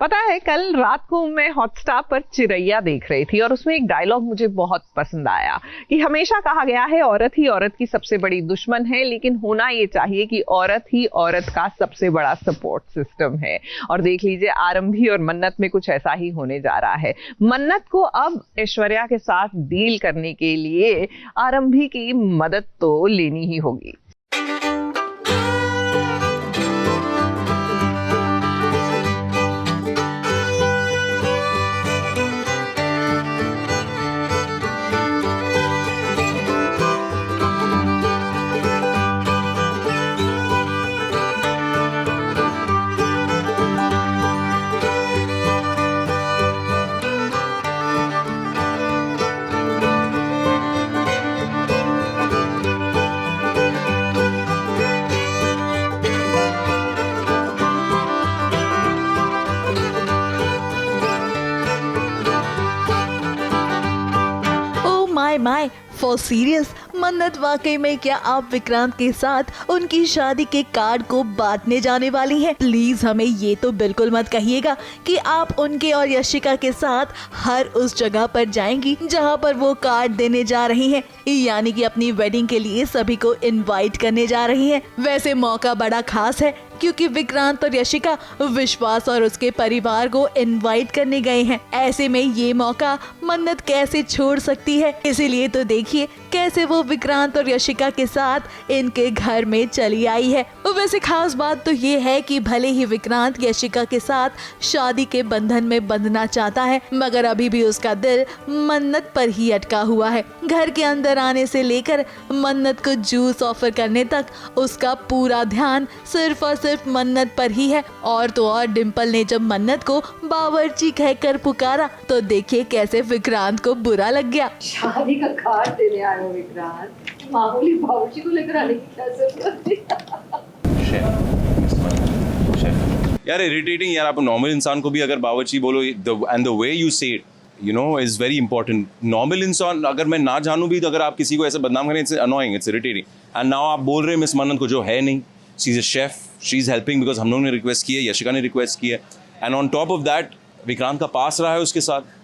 पता है, कल रात को मैं हॉटस्टार पर चिरैया देख रही थी और उसमें एक डायलॉग मुझे बहुत पसंद आया कि हमेशा कहा गया है औरत ही औरत की सबसे बड़ी दुश्मन है, लेकिन होना ये चाहिए कि औरत ही औरत का सबसे बड़ा सपोर्ट सिस्टम है। और देख लीजिए, आरंभी और मन्नत में कुछ ऐसा ही होने जा रहा है। मन्नत को अब ऐश्वर्या के साथ डील करने के लिए आरंभी की मदद तो लेनी ही होगी। माय फॉर सीरियस, मन्नत वाकई में क्या आप विक्रांत के साथ उनकी शादी के कार्ड को बांटने जाने वाली हैं? प्लीज हमें ये तो बिल्कुल मत कहिएगा कि आप उनके और यशिका के साथ हर उस जगह पर जाएंगी जहां पर वो कार्ड देने जा रही हैं, यानी कि अपनी वेडिंग के लिए सभी को इनवाइट करने जा रही हैं। वैसे मौका बड़ा खास है क्योंकि विक्रांत और यशिका विश्वास और उसके परिवार को इनवाइट करने गए हैं। ऐसे में ये मौका मन्नत कैसे छोड़ सकती है? इसीलिए तो देखिए कैसे वो विक्रांत और यशिका के साथ इनके घर में चली आई है। वैसे खास बात तो ये है कि भले ही विक्रांत यशिका के साथ शादी के बंधन में बंधना चाहता है, मगर अभी भी उसका दिल मन्नत पर ही अटका हुआ है। घर के अंदर आने से लेकर मन्नत को जूस ऑफर करने तक उसका पूरा ध्यान सिर्फ और सिर्फ मन्नत पर ही है। और तो और डिम्पल ने जब मन्नत को बावर्ची कहकर पुकारा तो देखिए कैसे विक्रांत को बुरा लग गया। शादी का कार्ड देने आए हो विक्रांत, मामूली बावर्ची को लेकर आने की क्या जरूरत है? यार इरिटेटिंग यार, आप नॉर्मल इंसान को भी अगर बावर्ची बोलो एंड द वे यू से it you know is very important. Normal इंसान अगर मैं ना जानूं भी तो अगर आप किसी को ऐसे बदनाम करें, it's annoying, it's irritating. And now आप बोल रहे हैं मिस मन्नत को जो है नहीं, she is a chef, she is helping because हम लोगों ने रिक्वेस्ट की है, यशिका ने रिक्वेस्ट की है, and on top of that Vikrant का पास रहा है उसके साथ।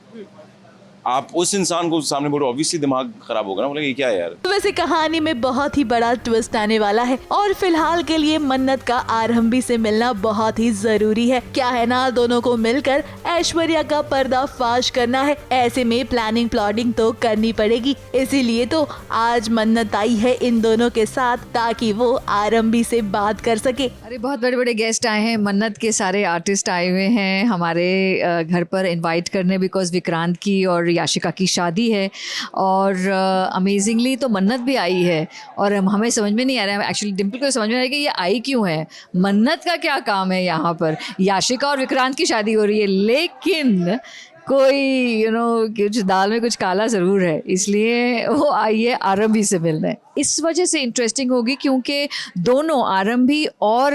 आप उस इंसान को सामने बोलो, ऑब्वियसली दिमाग खराब होगा ना, बोले ये क्या है यार। वैसे कहानी में बहुत ही बड़ा ट्विस्ट आने वाला है और फिलहाल के लिए मन्नत का आरंभी से मिलना बहुत ही जरूरी है। क्या है ना, दोनों को मिलकर ऐश्वर्या का पर्दाफाश करना है। ऐसे में प्लानिंग प्लॉटिंग तो करनी पड़ेगी, इसीलिए तो आज मन्नत आई है इन दोनों के साथ ताकि वो आरंभी से बात कर सके। अरे बहुत बड़े बड़े गेस्ट आए हैं, मन्नत के सारे आर्टिस्ट आए हुए हैं हमारे घर पर इनवाइट करने, बिकॉज विक्रांत की और याशिका की शादी है। और अमेजिंगली तो मन्नत भी आई है और हमें समझ में नहीं आ रहा है, एक्चुअली डिम्पल को समझ में आ रहा है कि ये आई क्यों है, मन्नत का क्या काम है यहाँ पर। याशिका और विक्रांत की शादी हो रही है, लेकिन कोई कुछ दाल में कुछ काला ज़रूर है, इसलिए वो आई है आरंभी से मिलने। इस वजह से इंटरेस्टिंग होगी क्योंकि दोनों आरंभी और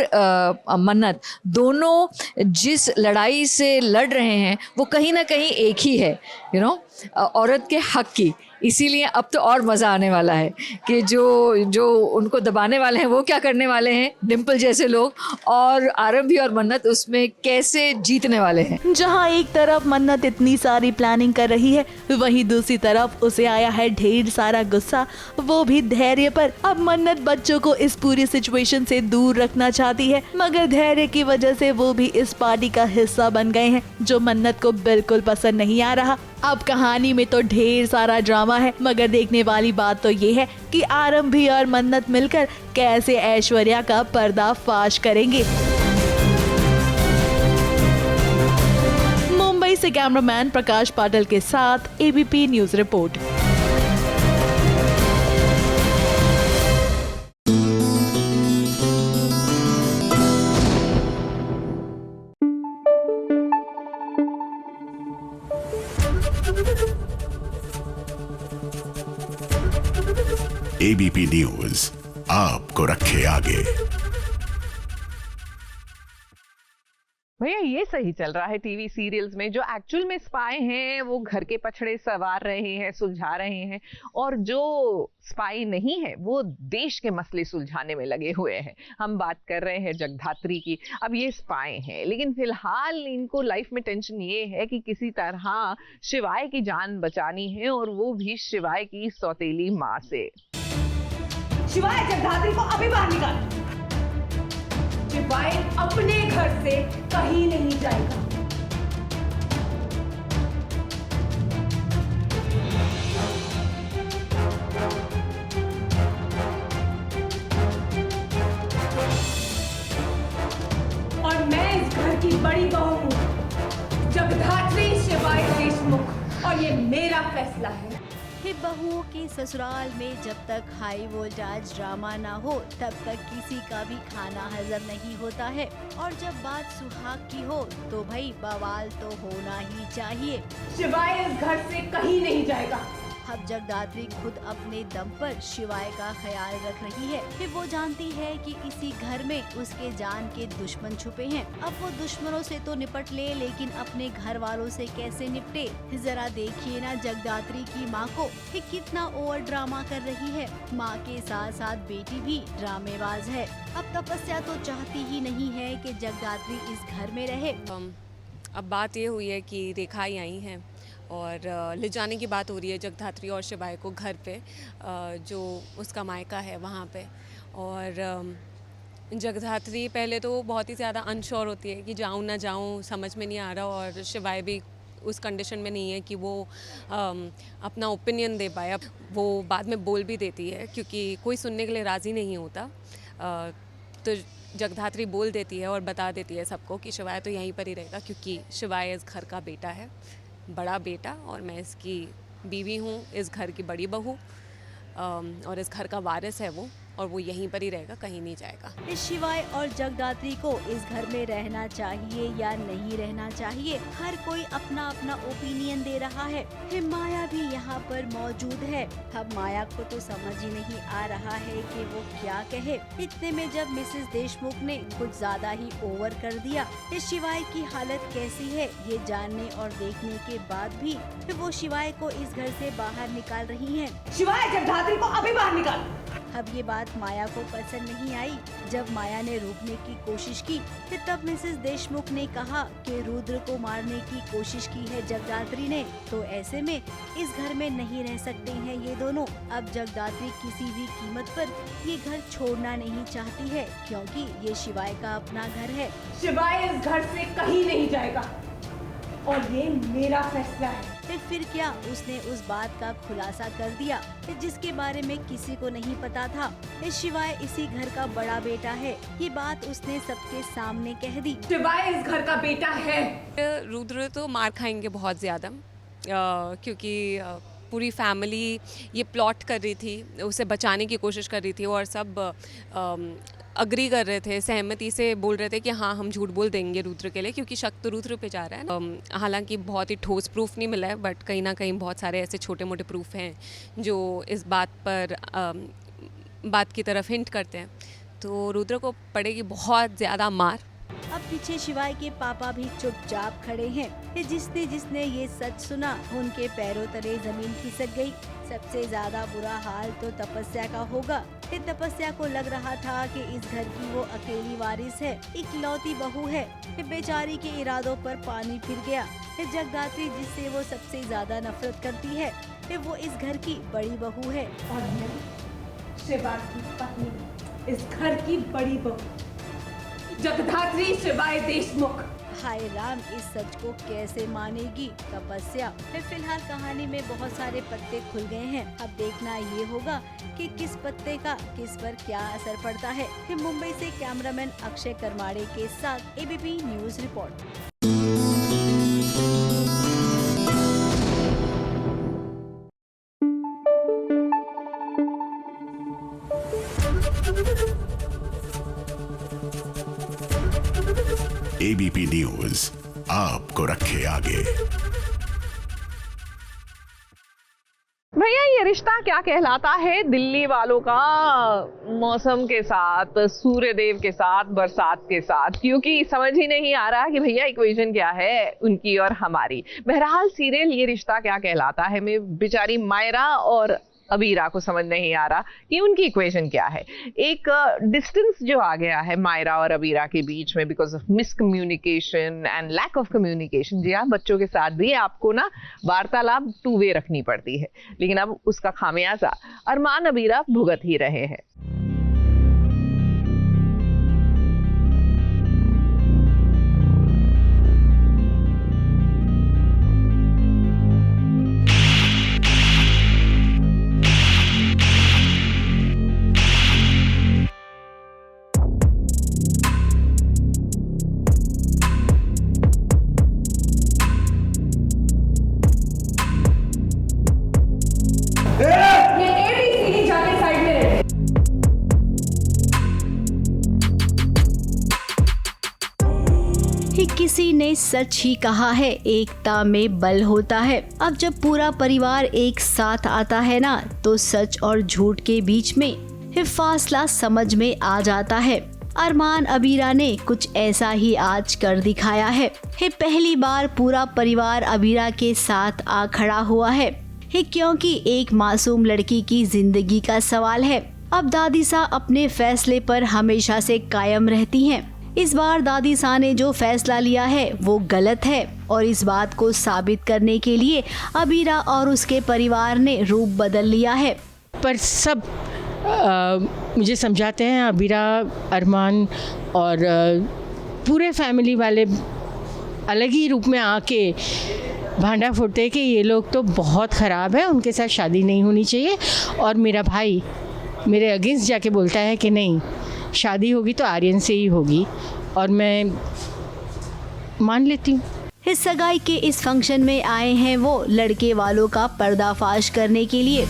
मन्नत दोनों जिस लड़ाई से लड़ रहे हैं वो कहीं ना कहीं एक ही है, औरत के हक की। इसीलिए अब तो और मज़ा आने वाला है कि जो उनको दबाने वाले हैं वो क्या करने वाले हैं, डिम्पल जैसे लोग, और आरंभी और मन्नत उसमें कैसे जीतने वाले हैं। जहां एक तरफ मन्नत इतनी सारी प्लानिंग कर रही है, वहीं दूसरी तरफ उसे आया है ढेर सारा गुस्सा, वो भी धैर्य पर। अब मन्नत बच्चों को इस पूरी सिचुएशन से दूर रखना चाहती है, मगर धैर्य की वजह से वो भी इस पार्टी का हिस्सा बन गए हैं, जो मन्नत को बिल्कुल पसंद नहीं आ रहा। अब कहानी में तो ढेर सारा ड्रामा है, मगर देखने वाली बात तो ये है कि आरंभी और मन्नत मिलकर कैसे ऐश्वर्या का पर्दाफाश करेंगे। मुंबई से कैमरामैन प्रकाश पाटिल के साथ ABP news report. ABP news आपको रखे आगे। भैया, ये सही चल रहा है टीवी सीरियल्स में। जो एक्चुअल में स्पाई हैं वो घर के पछड़े संवार रहे हैं, सुलझा रहे हैं, और जो स्पाई नहीं है वो देश के मसले सुलझाने में लगे हुए हैं। हम बात कर रहे हैं जगधात्री की। अब ये स्पाई हैं, लेकिन फिलहाल इनको लाइफ में टेंशन ये है कि किसी तरह शिवाय की जान बचानी है, और वो भी शिवाय की सौतेली माँ से। शिवाय जगधात्री को अभी बाहर निकाल। शिवाय अपने घर से कहीं नहीं जाएगा। और मैं इस घर की बड़ी बहू हूं, जगधात्री शिवाय देशमुख, और ये मेरा फैसला है। बहुओं के ससुराल में जब तक हाई वोल्टेज ड्रामा ना हो तब तक किसी का भी खाना हजम नहीं होता है, और जब बात सुहाग की हो तो भाई बवाल तो होना ही चाहिए। शिवाय इस घर से कहीं नहीं जाएगा। अब जगदात्री खुद अपने दम पर शिवाय का ख्याल रख रही है कि वो जानती है कि इसी घर में उसके जान के दुश्मन छुपे हैं। अब वो दुश्मनों से तो निपट ले, लेकिन अपने घर वालों से कैसे निपटे। जरा देखिए ना जगदात्री की माँ को कि कितना ओवर ड्रामा कर रही है। माँ के साथ साथ बेटी भी ड्रामेबाज है। अब तपस्या तो चाहती ही नहीं है कि जगदात्री इस घर में रहे। अब बात ये हुई है कि रेखाएं आई हैं और ले जाने की बात हो रही है जगधात्री और शिवाय को घर पे, जो उसका मायका है वहाँ पे। और जगधात्री पहले तो बहुत ही ज़्यादा अनश्योर होती है कि जाऊँ ना जाऊँ, समझ में नहीं आ रहा, और शिवाय भी उस कंडीशन में नहीं है कि वो अपना ओपिनियन दे पाए। अब वो बाद में बोल भी देती है क्योंकि कोई सुनने के लिए राज़ी नहीं होता, तो जगधात्री बोल देती है और बता देती है सबको कि शिवाय तो यहीं पर ही रहेगा, क्योंकि शिवाय इस घर का बेटा है, बड़ा बेटा, और मैं इसकी बीवी हूँ, इस घर की बड़ी बहू, और इस घर का वारिस है वो, और वो यहीं पर ही रहेगा, कहीं नहीं जाएगा। इस शिवाय और जगदात्री को इस घर में रहना चाहिए या नहीं रहना चाहिए, हर कोई अपना अपना ओपिनियन दे रहा है। माया भी यहाँ पर मौजूद है। अब माया को तो समझ ही नहीं आ रहा है कि वो क्या कहे। इतने में जब मिसेस देशमुख ने कुछ ज्यादा ही ओवर कर दिया। इस शिवाय की हालत कैसी है ये जानने और देखने के बाद भी वो शिवाय को इस घर से बाहर निकाल रही हैं। शिवाय जगधात्री को अभी बाहर निकाल। अब ये बात माया को पसंद नहीं आई। जब माया ने रोकने की कोशिश की तब मिसेस देशमुख ने कहा कि रुद्र को मारने की कोशिश की है जगदात्री ने, तो ऐसे में इस घर में नहीं रह सकते हैं ये दोनों। अब जगदात्री किसी भी कीमत पर ये घर छोड़ना नहीं चाहती है, क्योंकि ये शिवाय का अपना घर है। शिवाय इस घर से कहीं नहीं जाएगा, और ये मेरा फैसला है। फिर क्या उसने उस बात का खुलासा कर दिया जिसके बारे में किसी को नहीं पता था। शिवाय इसी घर का बड़ा बेटा है, ये बात उसने सबके सामने कह दी। शिवाय इस घर का बेटा है। रुद्र तो मार खाएंगे बहुत ज़्यादा, क्योंकि पूरी फैमिली ये प्लॉट कर रही थी, उसे बचाने की कोशिश कर रही थी, और सब अग्री कर रहे थे, सहमति से बोल रहे थे कि हाँ हम झूठ बोल देंगे रुद्र के लिए, क्योंकि शक तो रुद्र पे जा रहा है। हालांकि बहुत ही ठोस प्रूफ नहीं मिला है, बट कहीं ना कहीं बहुत सारे ऐसे छोटे मोटे प्रूफ हैं जो इस बात की तरफ हिंट करते हैं। तो रुद्र को पड़ेगी बहुत ज़्यादा मार। अब पीछे शिवाय के पापा भी चुपचाप खड़े हैं। जिसने ये सच सुना उनके पैरों तले जमीन खिसक गई। सबसे ज्यादा बुरा हाल तो तपस्या का होगा। तपस्या को लग रहा था कि इस घर की वो अकेली वारिस है, इकलौती बहू है। बेचारी के इरादों पर पानी फिर गया। जगदात्री जिससे वो सबसे ज्यादा नफरत करती है, वो इस घर की बड़ी बहू है, और मैं शिवाय की पत्नी, इस घर की बड़ी बहू जगधात्री शिवाय देशमुख। हाय राम, इस सच को कैसे मानेगी तपस्या। फिलहाल कहानी में बहुत सारे पत्ते खुल गए हैं। अब देखना ये होगा कि किस पत्ते का किस पर क्या असर पड़ता है। मुंबई से कैमरामैन अक्षय करमाड़े के साथ ABP news report. ABP news आपको रखे आगे। भैया ये रिश्ता क्या कहलाता है दिल्ली वालों का मौसम के साथ, सूर्यदेव के साथ, बरसात के साथ, क्योंकि समझ ही नहीं आ रहा कि भैया इक्वेशन क्या है उनकी और हमारी। बहरहाल सीरियल ये रिश्ता क्या कहलाता है में बेचारी मायरा और अबीरा को समझ नहीं आ रहा कि उनकी इक्वेशन क्या है। एक डिस्टेंस जो आ गया है मायरा और अबीरा के बीच में because of miscommunication and lack of communication. जी हाँ, बच्चों के साथ भी आपको ना वार्तालाप 2 वे रखनी पड़ती है, लेकिन अब उसका खामियाजा अरमान अबीरा भुगत ही रहे हैं। ये ABCD जाके साइड में रहे। किसी ने सच ही कहा है, एकता में बल होता है। अब जब पूरा परिवार एक साथ आता है ना, तो सच और झूठ के बीच में ये फासला समझ में आ जाता है। अरमान अबीरा ने कुछ ऐसा ही आज कर दिखाया है। ये पहली बार पूरा परिवार अबीरा के साथ आ खड़ा हुआ है, क्योंकि एक मासूम लड़की की जिंदगी का सवाल है। अब दादी सा अपने फैसले पर हमेशा से कायम रहती हैं। इस बार दादी सा ने जो फैसला लिया है वो गलत है, और इस बात को साबित करने के लिए अबीरा और उसके परिवार ने रूप बदल लिया है। पर सब मुझे समझाते हैं, अबीरा, अरमान और पूरे फैमिली वाले अलग ही रूप में आके भांडा फोड़ते हैं कि ये लोग तो बहुत ख़राब है, उनके साथ शादी नहीं होनी चाहिए। और मेरा भाई मेरे अगेंस्ट जाके बोलता है कि नहीं, शादी होगी तो आर्यन से ही होगी, और मैं मान लेती हूँ। इस सगाई के इस फंक्शन में आए हैं वो लड़के वालों का पर्दाफाश करने के लिए।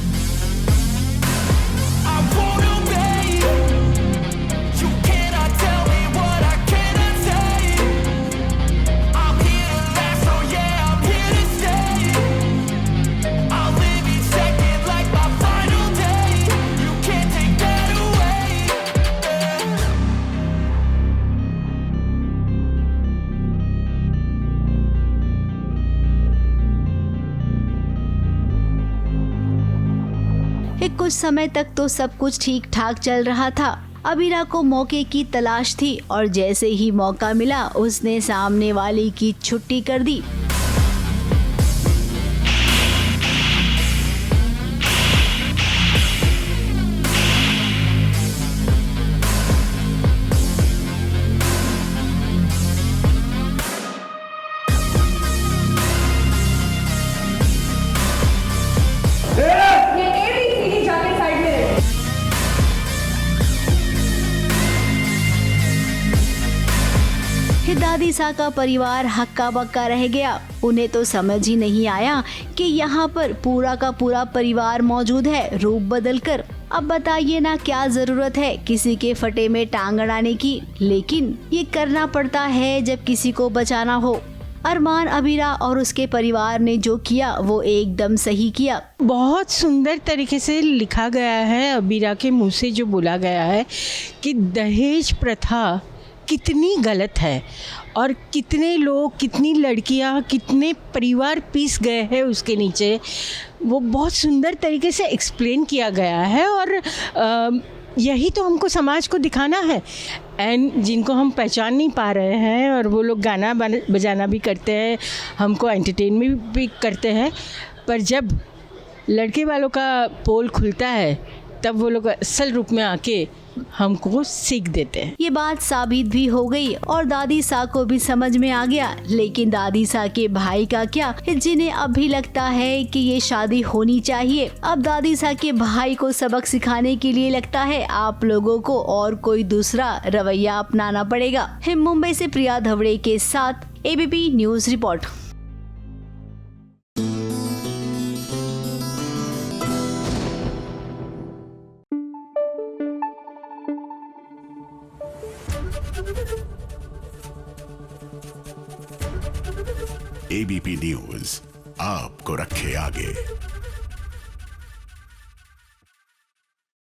कुछ समय तक तो सब कुछ ठीक ठाक चल रहा था। अबीरा को मौके की तलाश थी, और जैसे ही मौका मिला उसने सामने वाली की छुट्टी कर दी। दादी सा का परिवार हक्का बक्का रह गया। उन्हें तो समझ ही नहीं आया कि यहाँ पर पूरा का पूरा परिवार मौजूद है, रूप बदलकर। अब बताइए ना, क्या जरूरत है किसी के फटे में टांग अड़ाने की, लेकिन ये करना पड़ता है जब किसी को बचाना हो। अरमान अबीरा और उसके परिवार ने जो किया वो एकदम सही किया। बहुत सुंदर तरीके से लिखा गया है, अबीरा के मुंह से जो बोला गया है कि दहेज प्रथा कितनी गलत है, और कितने लोग, कितनी लड़कियां, कितने परिवार पीस गए हैं उसके नीचे। वो बहुत सुंदर तरीके से एक्सप्लेन किया गया है, और यही तो हमको समाज को दिखाना है। एंड जिनको हम पहचान नहीं पा रहे हैं, और वो लोग गाना बजाना भी करते हैं, हमको एंटरटेनमेंट भी करते हैं, पर जब लड़के वालों का पोल खुलता है तब वो लोग असल रूप में आके हमको सीख देते हैं। ये बात साबित भी हो गई, और दादी सा को भी समझ में आ गया। लेकिन दादी सा के भाई का क्या, जिन्हें अब भी लगता है कि ये शादी होनी चाहिए। अब दादी सा के भाई को सबक सिखाने के लिए लगता है आप लोगों को और कोई दूसरा रवैया अपनाना पड़ेगा। मुंबई से प्रिया धवड़े के साथ ABP news report. ABP news आपको रखे आगे।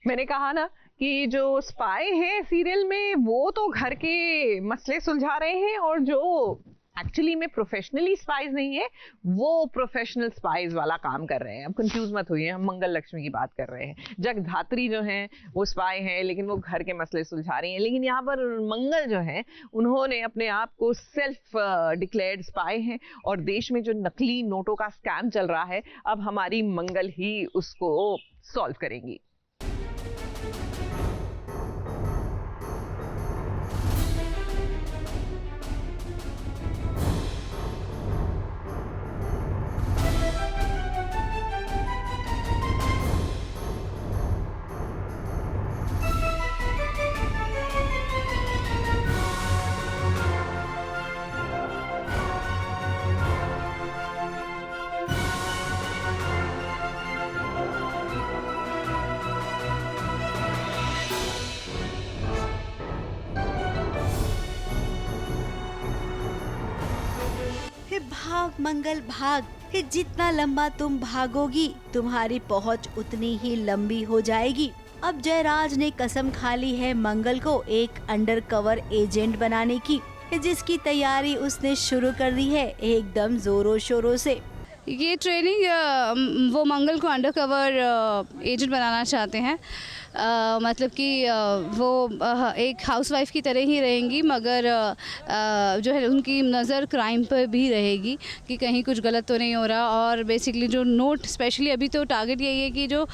मैंने कहा ना कि जो स्पाई है सीरियल में वो तो घर के मसले सुलझा रहे हैं, और जो एक्चुअली में प्रोफेशनली स्पाइज नहीं है वो प्रोफेशनल स्पाइज वाला काम कर रहे हैं। अब कंफ्यूज मत होइए, हम मंगल लक्ष्मी की बात कर रहे हैं। जगधात्री जो हैं वो स्पाई हैं, लेकिन वो घर के मसले सुलझा रही हैं। लेकिन यहाँ पर मंगल जो है उन्होंने अपने आप को सेल्फ डिक्लेयर्ड स्पाई हैं, और देश में जो नकली नोटों का स्कैम चल रहा है अब हमारी मंगल ही उसको सॉल्व करेंगी। भाग मंगल भाग, कि जितना लंबा तुम भागोगी तुम्हारी पहुंच उतनी ही लंबी हो जाएगी। अब जयराज ने कसम खा ली है मंगल को एक अंडरकवर एजेंट बनाने की, जिसकी तैयारी उसने शुरू कर दी है एकदम जोरों शोरों से। ये ट्रेनिंग वो मंगल को अंडरकवर एजेंट बनाना चाहते हैं। मतलब कि वो एक हाउसवाइफ की तरह ही रहेंगी, मगर जो है उनकी नज़र क्राइम पर भी रहेगी कि कहीं कुछ गलत तो नहीं हो रहा। और बेसिकली जो नोट, स्पेशली अभी तो टारगेट यही है कि जो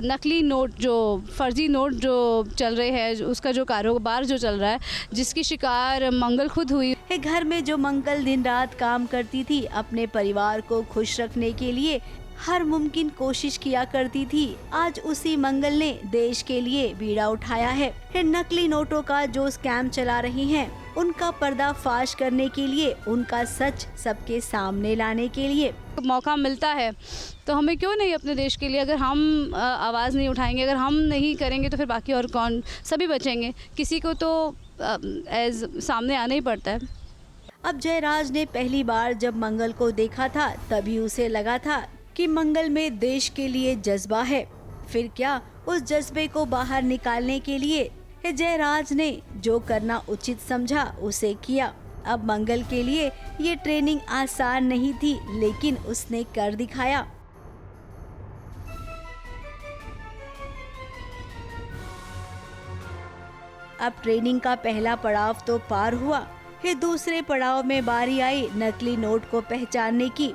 नकली नोट, जो फर्जी नोट जो चल रहे हैं, उसका जो कारोबार जो चल रहा है, जिसकी शिकार मंगल खुद हुई है। घर में जो मंगल दिन रात काम करती थी, अपने परिवार को खुश रखने के लिए हर मुमकिन कोशिश किया करती थी, आज उसी मंगल ने देश के लिए बीड़ा उठाया है। नकली नोटों का जो स्कैम चला रही हैं, उनका पर्दाफाश करने के लिए, उनका सच सबके सामने लाने के लिए मौका मिलता है तो हमें क्यों नहीं अपने देश के लिए, अगर हम आवाज़ नहीं उठाएंगे, अगर हम नहीं करेंगे तो फिर बाकी और कौन, सभी बचेंगे। किसी को तो एज सामने आना ही पड़ता है। अब जयराज ने पहली बार जब मंगल को देखा था तभी उसे लगा था कि मंगल में देश के लिए जज्बा है। फिर क्या, उस जज्बे को बाहर निकालने के लिए जयराज ने जो करना उचित समझा उसे किया। अब मंगल के लिए ये ट्रेनिंग आसान नहीं थी, लेकिन उसने कर दिखाया। अब ट्रेनिंग का पहला पड़ाव तो पार हुआ, फिर दूसरे पड़ाव में बारी आई नकली नोट को पहचानने की।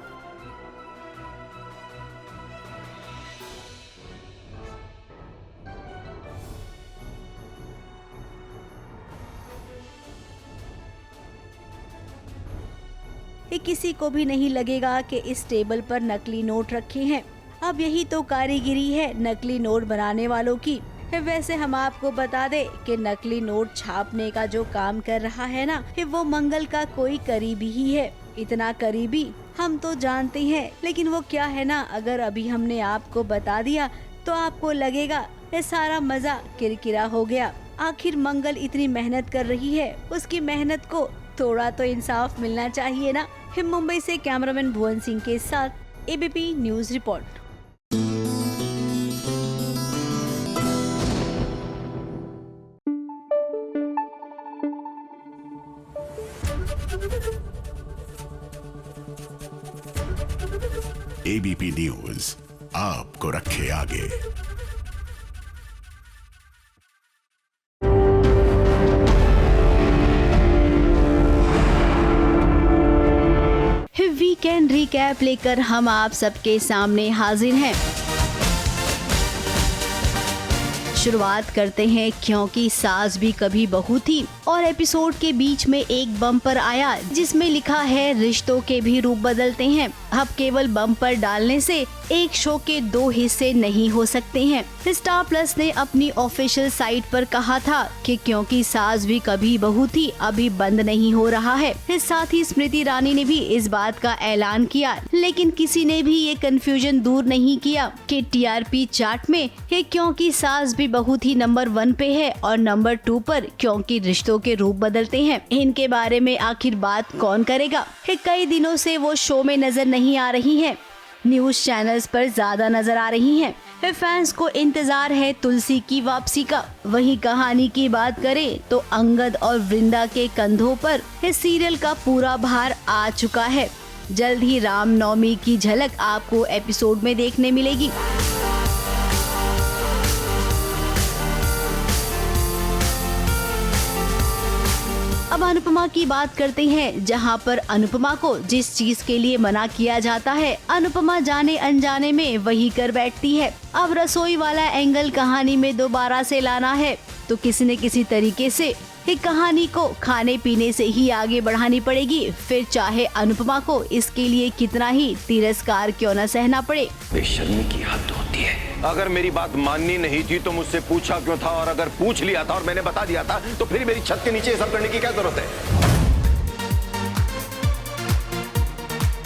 किसी को भी नहीं लगेगा कि इस टेबल पर नकली नोट रखे हैं। अब यही तो कारीगिरी है नकली नोट बनाने वालों की। वैसे हम आपको बता दे कि नकली नोट छापने का जो काम कर रहा है ना, वो मंगल का कोई करीबी ही है। इतना करीबी हम तो जानते हैं, लेकिन वो क्या है ना, अगर अभी हमने आपको बता दिया तो आपको लगेगा ये सारा मजा किरकिरा हो गया। आखिर मंगल इतनी मेहनत कर रही है, उसकी मेहनत को थोड़ा तो इंसाफ मिलना चाहिए ना। मुंबई से कैमरामैन भुवन सिंह के साथ ABP news report. ABP news आपको रखे आगे। वीकेंड रिकैप लेकर हम आप सबके सामने हाजिर हैं। शुरुआत करते हैं क्योंकि सास भी कभी बहू थी, और एपिसोड के बीच में एक बम्पर आया जिसमें लिखा है रिश्तों के भी रूप बदलते हैं। अब केवल बम्पर डालने से एक शो के 2 हिस्से नहीं हो सकते हैं। स्टार प्लस ने अपनी ऑफिशियल साइट पर कहा था कि क्योंकि सास भी कभी बहू थी अभी बंद नहीं हो रहा है। साथ ही स्मृति ईरानी ने भी इस बात का ऐलान किया, लेकिन किसी ने भी ये कंफ्यूजन दूर नहीं किया कि टीआरपी चार्ट में ये क्योंकि सास भी बहू थी नंबर 1 पे है और नंबर 2 पर क्योंकि रिश्तों के रूप बदलते हैं। इनके बारे में आखिर बात कौन करेगा? कई दिनों से वो शो में नजर नहीं आ रही हैं, न्यूज चैनल्स पर ज्यादा नजर आ रही हैं। फैंस को इंतजार है तुलसी की वापसी का। वहीं कहानी की बात करें तो अंगद और वृंदा के कंधों पर इस सीरियल का पूरा भार आ चुका है। जल्द ही रामनवमी की झलक आपको एपिसोड में देखने मिलेगी। अब अनुपमा की बात करते हैं, जहां पर अनुपमा को जिस चीज के लिए मना किया जाता है अनुपमा जाने अनजाने में वही कर बैठती है। अब रसोई वाला एंगल कहानी में दोबारा से लाना है तो किसी न किसी तरीके से एक कहानी को खाने पीने से ही आगे बढ़ानी पड़ेगी, फिर चाहे अनुपमा को इसके लिए कितना ही तिरस्कार क्यों न सहना पड़े। बेशर्मी की हद होती है। अगर मेरी बात माननी नहीं थी तो मुझसे पूछा क्यों था, और अगर पूछ लिया था और मैंने बता दिया था तो फिर मेरी छत के नीचे ये सब करने की क्या जरूरत है।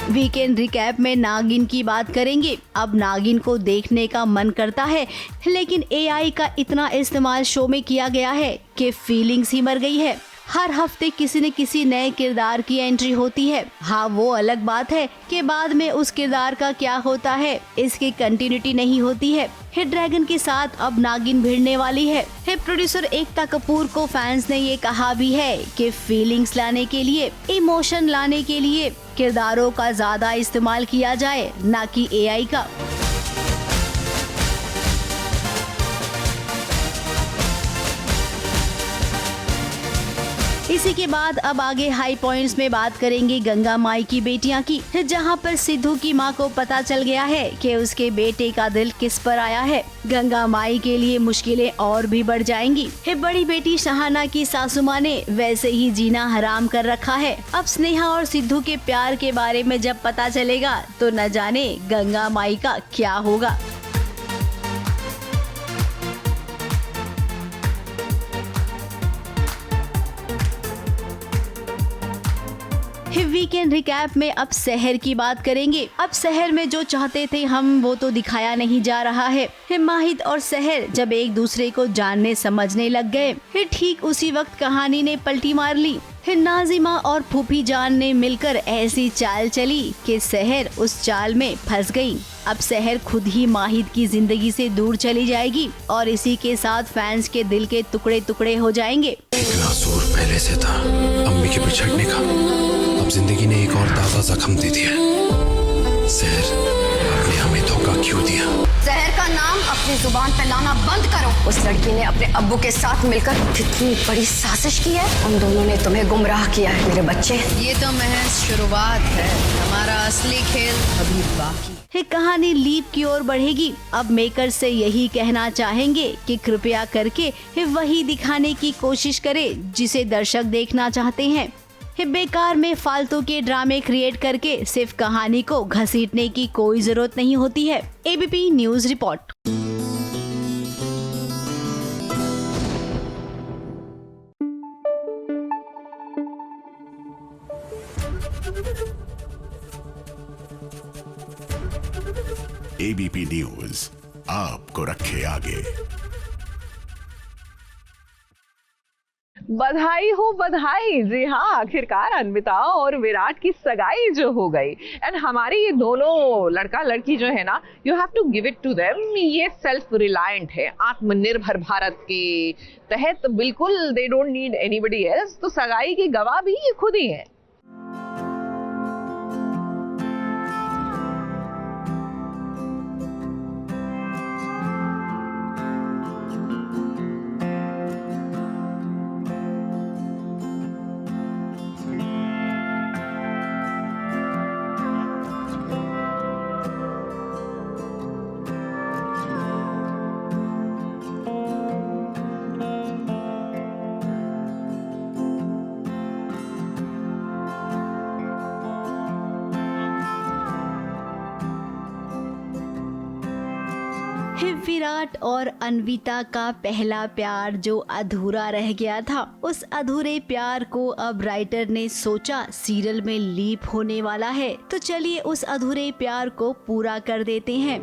वीकेंड रिकैप में नागिन की बात करेंगे। अब नागिन को देखने का मन करता है, लेकिन एआई का इतना इस्तेमाल शो में किया गया है कि फीलिंग्स ही मर गई है। हर हफ्ते किसी न किसी नए किरदार की एंट्री होती है। हाँ, वो अलग बात है कि बाद में उस किरदार का क्या होता है, इसकी कंटिन्यूटी नहीं होती है। हिट ड्रैगन के साथ अब नागिन भिड़ने वाली है। हिट प्रोड्यूसर एकता कपूर को फैंस ने ये कहा भी है कि फीलिंग्स लाने के लिए, इमोशन लाने के लिए किरदारों का ज्यादा इस्तेमाल किया जाए, ना कि एआई का। इसी के बाद अब आगे हाई पॉइंट्स में बात करेंगे गंगा माई की बेटियां की, जहां पर सिद्धू की मां को पता चल गया है कि उसके बेटे का दिल किस पर आया है। गंगा माई के लिए मुश्किलें और भी बढ़ जाएंगी। बड़ी बेटी शहाना की सासू मां ने वैसे ही जीना हराम कर रखा है। अब स्नेहा और सिद्धू के प्यार के बारे में जब पता चलेगा तो न जाने गंगा माई का क्या होगा। वीकेंड रिकैप में अब शहर की बात करेंगे। अब शहर में जो चाहते थे हम वो तो दिखाया नहीं जा रहा है। माहिद और शहर जब एक दूसरे को जानने समझने लग गए, ठीक उसी वक्त कहानी ने पलटी मार ली। नाजिमा और फूफी जान ने मिलकर ऐसी चाल चली कि शहर उस चाल में फंस गई। अब शहर खुद ही माहिद की जिंदगी से दूर चली जाएगी और इसी के साथ फैंस के दिल के टुकड़े टुकड़े हो जाएंगे। इतना जोर पहले से था अम्मी के बिछड़ने का, अब जिंदगी ने एक और ताजा जख्म दे दिया। शहर, आपने हमें धोखा क्यों दिया? शहर का नाम अपनी जुबान पे लाना बंद करो। उस लड़की ने अपने अब्बू के साथ मिलकर कितनी बड़ी साजिश की है। उन दोनों ने तुम्हें गुमराह किया है मेरे बच्चे। ये तो महज शुरुआत है, हमारा असली खेल अभी बाकी। कहानी लीप की ओर बढ़ेगी। अब मेकर से यही कहना चाहेंगे कि कृपया करके वही दिखाने की कोशिश करें जिसे दर्शक देखना चाहते हैं। बेकार में फालतू के ड्रामे क्रिएट करके सिर्फ कहानी को घसीटने की कोई जरूरत नहीं होती है। ABP news report. ABP news आपको रखे आगे। बधाई हो बधाई। जी हाँ, आखिरकार अन्विता और विराट की सगाई जो हो गई। एंड हमारे ये दोनों लड़का लड़की जो है ना, you have to give it to them, ये सेल्फ रिलायंट है। आत्मनिर्भर भारत के तहत बिल्कुल they don't need anybody else. तो सगाई के गवाह भी ये खुद ही है। विराट और अन्विता का पहला प्यार जो अधूरा रह गया था, उस अधूरे प्यार को अब राइटर ने सोचा सीरियल में लीप होने वाला है, तो चलिए उस अधूरे प्यार को पूरा कर देते हैं।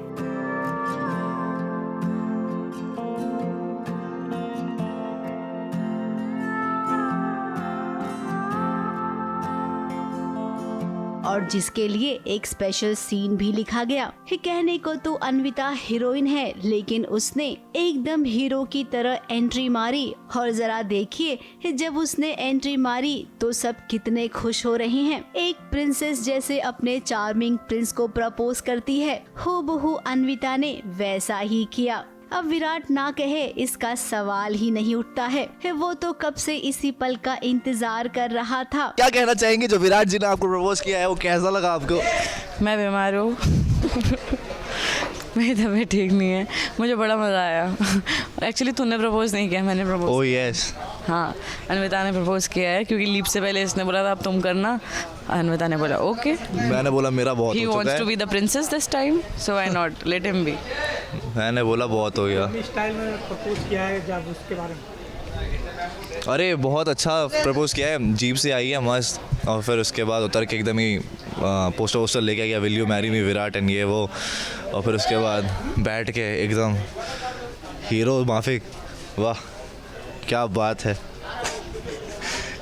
और जिसके लिए एक स्पेशल सीन भी लिखा गया। कहने को तो अन्विता हीरोइन है, लेकिन उसने एकदम हीरो की तरह एंट्री मारी। और जरा देखिए जब उसने एंट्री मारी तो सब कितने खुश हो रहे हैं। एक प्रिंसेस जैसे अपने चार्मिंग प्रिंस को प्रपोज करती है, हूबहू अन्विता ने वैसा ही किया। अब विराट ना कहे इसका सवाल ही नहीं उठता है। वो तो कब से इसी पल का इंतजार कर रहा था। क्या कहना चाहेंगे जो विराट जी ने आपको प्रपोज किया है, वो कैसा लगा आपको? मैं बीमार हूँ मेरी तबीयत ठीक नहीं है, मुझे बड़ा मज़ा आया। एक्चुअली तूने प्रपोज नहीं किया, मैंने प्रपोज। Oh yes. हाँ, अन्विता ने प्रपोज किया है, क्योंकि लीप से पहले इसने बोला था अब तुम करना। अन्विता ने बोला ओके। मैंने बोला मेरा बहुत हो चुका है। He wants to be the princess this time, so why not let him be? मैंने बोला बहुत हो गया। स्टाइल में प्रपोज किया है जब उसके बारे में। अरे बहुत अच्छा प्रपोज किया है, जीप से आई है मस्त, और फिर उसके बाद उतर के एकदम ही पोस्टर लेके गया, will you marry me Virat and ये वो, और फिर उसके बाद बैठ के एकदम हीरो माफिक। वाह क्या बात है,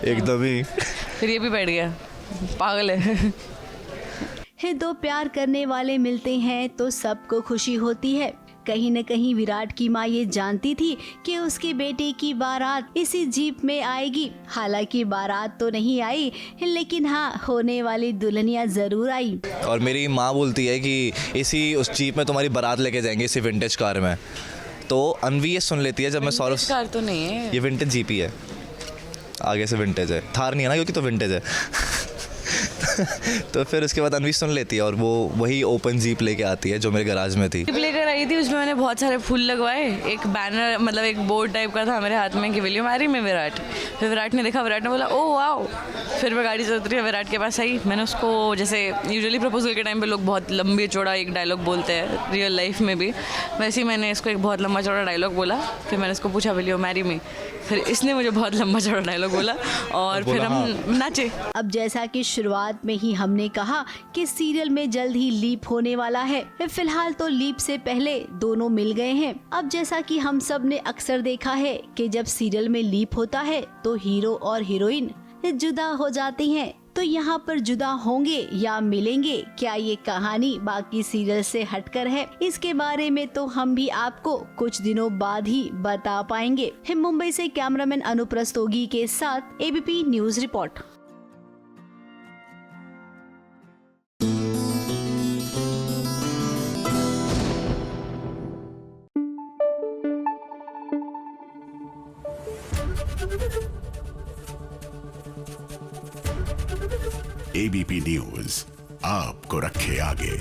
एकदम ही। फिर ये भी बैठ गया, पागल है। दो प्यार करने वाले मिलते हैं तो सबको खुशी होती है। कहीं न कहीं विराट की माँ ये जानती थी कि उसके बेटे की बारात इसी जीप में आएगी। हालांकि बारात तो नहीं आई, लेकिन हाँ होने वाली दुल्हनिया जरूर आई। और मेरी माँ बोलती है कि इसी उस जीप में तुम्हारी बारात लेके जाएंगे, इसी विंटेज कार में। तो अनवी ये सुन लेती है जब मैं सौरभ। कार तो नहीं है ये, विंटेज जीप ही है, आगे से विंटेज है, थार नहीं है ना क्योंकि तो विंटेज है। तो फिर उसके बाद अनवी सुन लेती है और वो वही ओपन जीप लेके आती है जो मेरे गराज में थी। जीप लेकर आई थी, उसमें मैंने बहुत सारे फूल लगवाए, एक बैनर मतलब एक बोर्ड टाइप का था मेरे हाथ में कि will you marry me Virat. फिर विराट ने देखा, विराट ने बोला ओह वाओ। फिर मैं गाड़ी से उतरी, विराट के पास आई, मैंने उसको जैसे यूजुअली प्रपोजल के टाइम पे लोग बहुत लंबी चौड़ा एक डायलॉग बोलते हैं रियल लाइफ में भी, वैसे ही मैंने इसको एक बहुत लंबा चौड़ा डायलॉग बोला। फिर मैंने इसको पूछा विल यू मैरी मी, फिर इसने मुझे बहुत लंबा चौड़ा डायलॉग बोला और फिर हम नाचे। अब जैसा कि शुरुआत में ही हमने कहा कि सीरियल में जल्द ही लीप होने वाला है। फिलहाल तो लीप से पहले दोनों मिल गए हैं। अब जैसा कि हम सब ने अक्सर देखा है कि जब सीरियल में लीप होता है तो हीरो और हीरोइन जुदा हो जाती हैं। तो यहाँ पर जुदा होंगे या मिलेंगे, क्या ये कहानी बाकी सीरियल से हटकर है, इसके बारे में तो हम भी आपको कुछ दिनों बाद ही बता पाएंगे। मुंबई से कैमरामैन अनुप रस्तोगी के साथ ABP news report. ABP news आपको रखे आगे।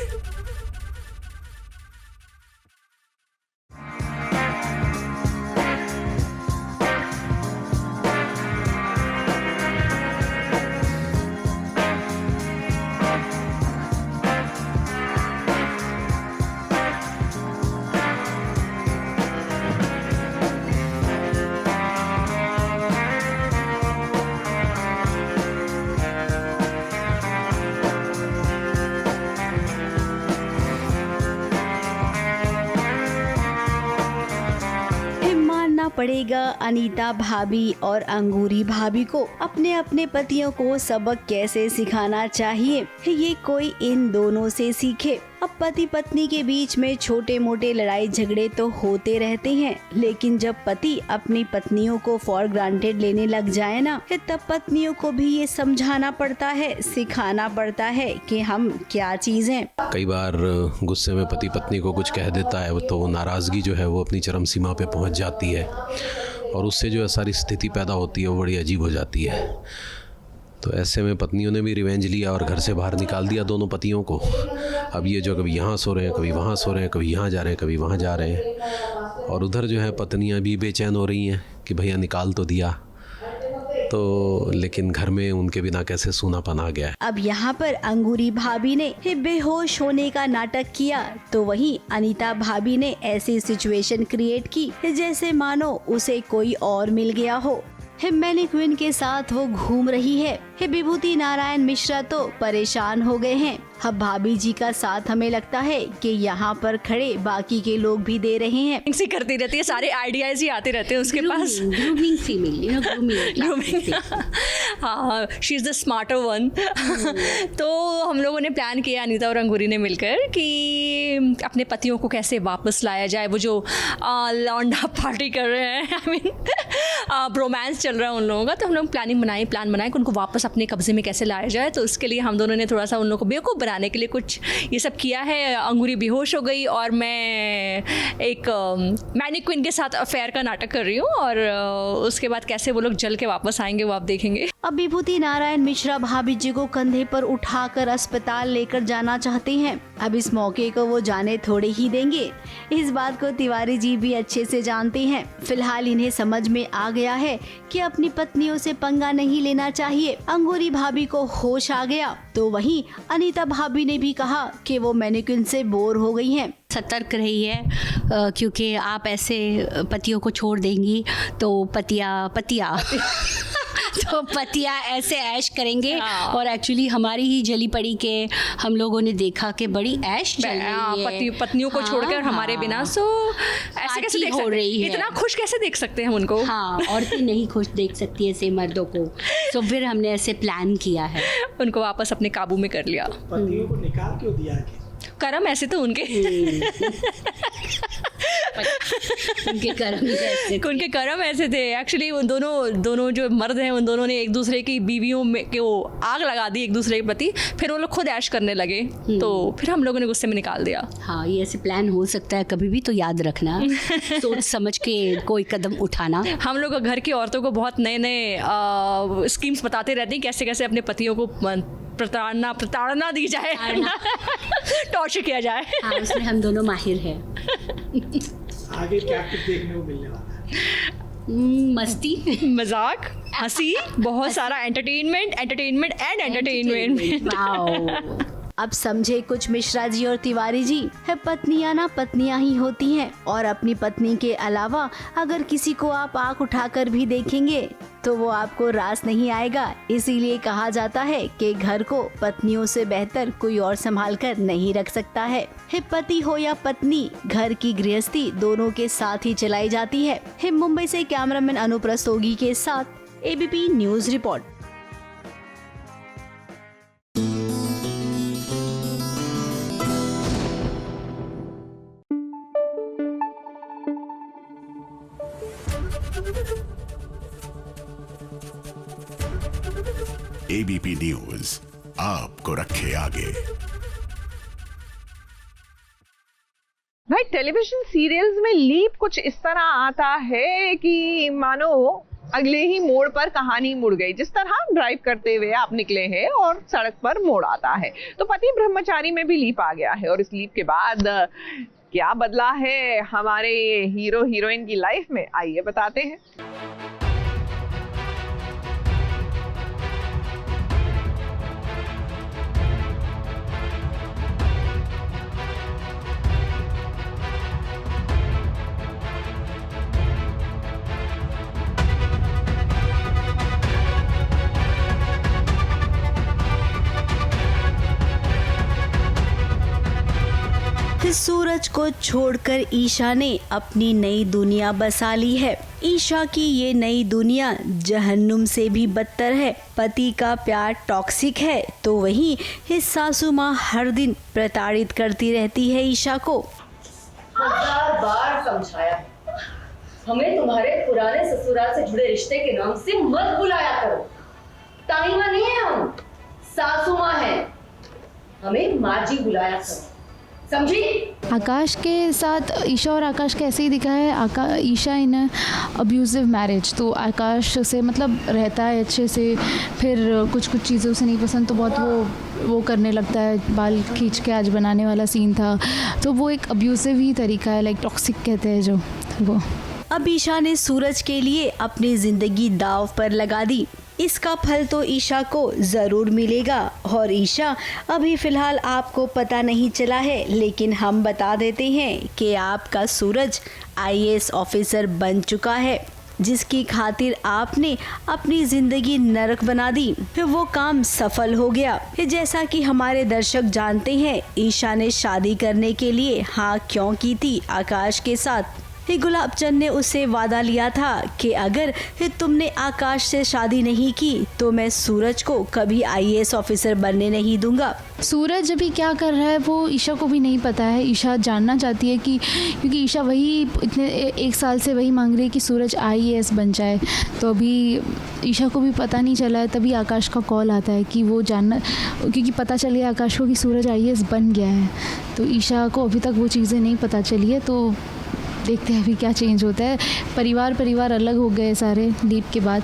पड़ेगा अनीता भाभी और अंगूरी भाभी को अपने अपने पतियों को सबक कैसे सिखाना चाहिए, ये कोई इन दोनों से सीखे। अब पति पत्नी के बीच में छोटे मोटे लड़ाई झगड़े तो होते रहते हैं, लेकिन जब पति अपनी पत्नियों को फॉर ग्रांटेड लेने लग जाए ना, तब पत्नियों को भी ये समझाना पड़ता है, सिखाना पड़ता है कि हम क्या चीज हैं। कई बार गुस्से में पति पत्नी को कुछ कह देता है तो वो नाराज़गी जो है वो अपनी चरम सीमा पे पहुंच जाती है और उससे जो है सारी स्थिति पैदा होती है वो बड़ी अजीब हो जाती है। तो ऐसे में पत्नियों ने भी रिवेंज लिया और घर से बाहर निकाल दिया दोनों पतियों को। अब ये जो कभी यहाँ सो रहे हैं, कभी वहाँ सो रहे हैं, कभी यहाँ जा रहे हैं, कभी वहाँ जा रहे हैं, और उधर जो है पत्नियाँ भी बेचैन हो रही हैं कि भैया निकाल तो दिया, तो लेकिन घर में उनके बिना कैसे सूनापन आ गया है। अब यहाँ पर अंगूरी भाभी ने बेहोश होने का नाटक किया, तो वहीं अनीता भाभी ने ऐसी सिचुएशन क्रिएट की जैसे मानो उसे कोई और मिल गया हो। मैनीक्विन के साथ वो घूम रही है, विभूति नारायण मिश्रा तो परेशान हो गए हैं। अब भाभी जी का साथ हमें लगता है कि यहाँ पर खड़े बाकी के लोग भी दे रहे हैं। ऐसी करती रहती है, सारे आइडियाज ही आते रहते हैं उसके पास। Grooming female, you know, grooming. हाँ, she is the smarter one. तो हम लोगों ने प्लान किया, अनीता और अंगूरी ने मिलकर, कि अपने पतियों को कैसे वापस लाया जाए। वो जो लौंडा पार्टी कर रहे हैं, आई मीन रोमांस चल रहा है उन लोगों का, तो हम लोग प्लान बनाए कि उनको वापस अपने कब्जे में कैसे लाया जाए। तो उसके लिए हम दोनों ने थोड़ा सा उन लोगों को बेवकूफ़ बनाने के लिए कुछ ये सब किया है। अंगूरी बेहोश हो गई और मैं एक मैनिक्विन के साथ अफेयर का नाटक कर रही हूँ, और उसके बाद कैसे वो लोग जल के वापस आएंगे वो आप देखेंगे। अब विभूति नारायण मिश्रा भाभी जी को कंधे पर उठाकर अस्पताल लेकर जाना चाहते हैं। अब इस मौके को वो जाने थोड़े ही देंगे, इस बात को तिवारी जी भी अच्छे से जानते हैं। फिलहाल इन्हें समझ में आ गया है कि अपनी पत्नियों से पंगा नहीं लेना चाहिए। अंगूरी भाभी को होश आ गया, तो वहीं अनीता भाभी ने भी कहा कि वो मैनिक्विन से बोर हो गई हैं। सतर्क रही है, क्योंकि आप ऐसे पतियों को छोड़ देंगी तो पतिया तो पतिया ऐसे ऐश करेंगे। और एक्चुअली हमारी ही जली पड़ी के हम लोगों ने देखा कि बड़ी ऐश चल रही है पत्नियों को छोड़कर हमारे बिना। सो ऐसे कैसे देख सकते हैं? इतना खुश कैसे देख सकते हैं हम उनको? हाँ, औरतें नहीं खुश देख सकती ऐसे मर्दों को। तो फिर हमने ऐसे प्लान किया है, उनको वापस अपने काबू में कर लिया। पतियों को निकाल क्यों दिया है? कर्म ऐसे तो उनके उनके कर्म ऐसे थे। एक्चुअली उन दोनों जो मर्द हैं, उन दोनों ने एक दूसरे की बीवियों में के वो आग लगा दी एक दूसरे के प्रति। फिर वो लोग खुद ऐश करने लगे, तो फिर हम लोगों ने गुस्से में निकाल दिया। हाँ, ये ऐसे प्लान हो सकता है कभी भी, तो याद रखना, सोच समझ के कोई कदम उठाना। हम लोग घर की औरतों को बहुत नए स्कीम्स बताते रहते हैं, कैसे कैसे अपने पतियों को प्रताड़ना दी जाए, टॉर्चर किया जाए। हाँ, उसमें हम दोनों माहिर हैं। आगे क्या कुछ देखने को मिलने वाला है? मस्ती, मजाक, हंसी, बहुत सारा एंटरटेनमेंट एंड एंटरटेनमेंट। अब समझे कुछ मिश्रा जी और तिवारी जी, है पत्नियां ना पत्नियां ही होती हैं, और अपनी पत्नी के अलावा अगर किसी को आप आंख उठाकर भी देखेंगे तो वो आपको रास नहीं आएगा। इसीलिए कहा जाता है कि घर को पत्नियों से बेहतर कोई और संभाल कर नहीं रख सकता है। पति हो या पत्नी, घर की गृहस्थी दोनों के साथ ही चलाई जाती है। मुंबई से कैमरामैन अनुप रस्तोगी के साथ ABP news report. ABP news आपको रखे आगे। भाई, टेलीविजन सीरियल्स में लीप कुछ इस तरह आता है कि मानो अगले ही मोड़ पर कहानी मुड़ गई। जिस तरह ड्राइव करते हुए आप निकले हैं और सड़क पर मोड़ आता है, तो पति ब्रह्मचारी में भी लीप आ गया है। और इस लीप के बाद क्या बदला है हमारे हीरो हीरोइन की लाइफ में, आइए बताते हैं। सूरज को छोड़कर ईशा ने अपनी नई दुनिया बसा ली है। ईशा की ये नई दुनिया जहन्नुम से भी बदतर है। पति का प्यार टॉक्सिक है, तो वहीं इस सासू माँ हर दिन प्रताड़ित करती रहती है ईशा को। 1000 बार समझाया, हमें तुम्हारे पुराने ससुराल से जुड़े रिश्ते के नाम से मत बुलाया करो। ताई माँ नहीं है, हम सासू माँ हैं, हमें माँ जी बुलाया करो, समझी? आकाश के साथ ईशा और आकाश का ऐसे ही दिखा है। ईशा इन अब्यूजिव मैरिज, तो आकाश से मतलब रहता है अच्छे से, फिर कुछ चीज़ें उसे नहीं पसंद तो बहुत वो करने लगता है। बाल खींच के आज बनाने वाला सीन था, तो वो एक अब्यूजिव ही तरीका है, लाइक टॉक्सिक कहते हैं जो वो। अब ईशा ने सूरज के लिए अपनी जिंदगी दांव पर लगा दी। इसका फल तो ईशा को जरूर मिलेगा। और ईशा, अभी फिलहाल आपको पता नहीं चला है, लेकिन हम बता देते हैं कि आपका सूरज IAS ऑफिसर बन चुका है। जिसकी खातिर आपने अपनी जिंदगी नरक बना दी, फिर वो काम सफल हो गया। जैसा कि हमारे दर्शक जानते हैं, ईशा ने शादी करने के लिए हाँ क्यों की थी आकाश के साथ। गुलाबचंद ने उससे वादा लिया था कि अगर तुमने आकाश से शादी नहीं की तो मैं सूरज को कभी IAS ऑफिसर बनने नहीं दूंगा। सूरज अभी क्या कर रहा है वो ईशा को भी नहीं पता है। ईशा जानना चाहती है कि क्योंकि ईशा वही इतने 1 साल से वही मांग रही है कि सूरज IAS बन जाए, तो अभी ईशा को भी पता नहीं चला है। तभी आकाश का कॉल आता है कि वो जानना, क्योंकि पता चल गया आकाश को कि सूरज IAS बन गया है, तो ईशा को अभी तक वो चीज़ें नहीं पता चली है। तो देखते हैं अभी क्या चेंज होता है। परिवार अलग हो गए सारे लीप के बाद,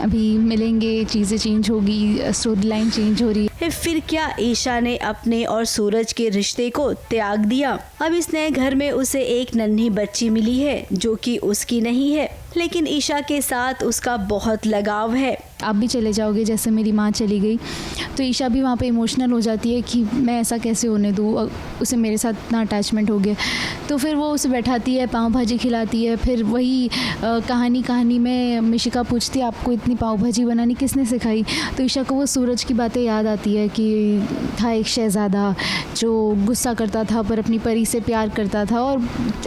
अभी मिलेंगे, चीज़ें चेंज होगी, स्टोरी लाइन चेंज हो रही है। फिर क्या ईशा ने अपने और सूरज के रिश्ते को त्याग दिया? अब इस नए घर में उसे एक नन्ही बच्ची मिली है जो कि उसकी नहीं है, लेकिन ईशा के साथ उसका बहुत लगाव है। आप भी चले जाओगे जैसे मेरी माँ चली गई, तो ईशा भी वहाँ पे इमोशनल हो जाती है कि मैं ऐसा कैसे होने दूँ, उसे मेरे साथ इतना अटैचमेंट हो गया। तो फिर वो उसे बैठाती है, पाव भाजी खिलाती है। फिर वही कहानी में मिशिका पूछती है आपको इतनी पाव भाजी बनानी किसने सिखाई? तो ईशा को वो सूरज की बातें याद आती है कि था एक शहज़ादा जो गुस्सा करता था पर अपनी परी से प्यार करता था, और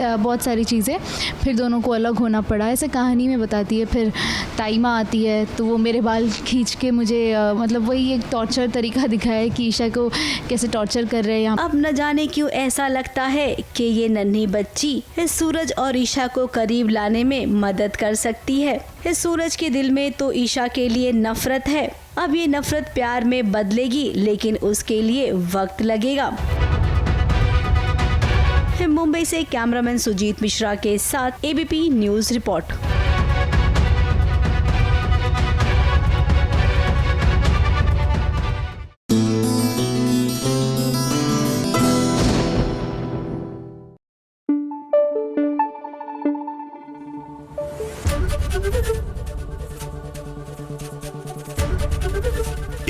बहुत सारी चीज़ें। फिर दोनों को अलग होना पड़ा, ऐसे कहानी में बताती है। फिर ताइमा आती है तो वो मेरे बाल खींच के मुझे मतलब वही एक टॉर्चर तरीका दिखाया है कि ईशा को कैसे टॉर्चर कर रहे हैं। अब न जाने क्यों ऐसा लगता है कि ये नन्ही बच्ची सूरज और ईशा को करीब लाने में मदद कर सकती है। सूरज के दिल में तो ईशा के लिए नफरत है। अब ये नफरत प्यार में बदलेगी, लेकिन उसके लिए वक्त लगेगा। मुंबई से कैमरामैन सुजीत मिश्रा के साथ ABP news report.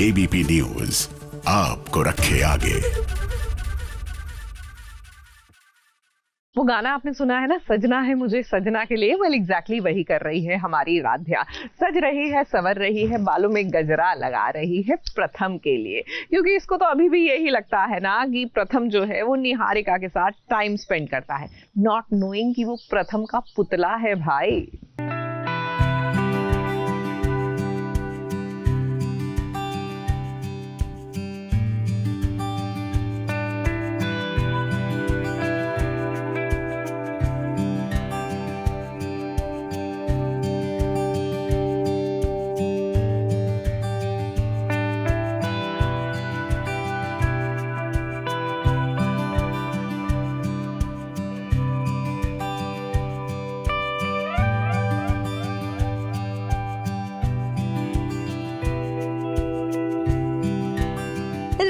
ABP news आपको रखे आगे। वो गाना आपने सुना है ना, सजना है मुझे सजना के लिए। वेल एग्जैक्टली वही कर रही है हमारी राध्या। सज रही है, संवर रही है, बालों में गजरा लगा रही है प्रथम के लिए, क्योंकि इसको तो अभी भी यही लगता है ना कि प्रथम जो है वो निहारिका के साथ टाइम स्पेंड करता है, नॉट नोइंग कि वो प्रथम का पुतला है भाई।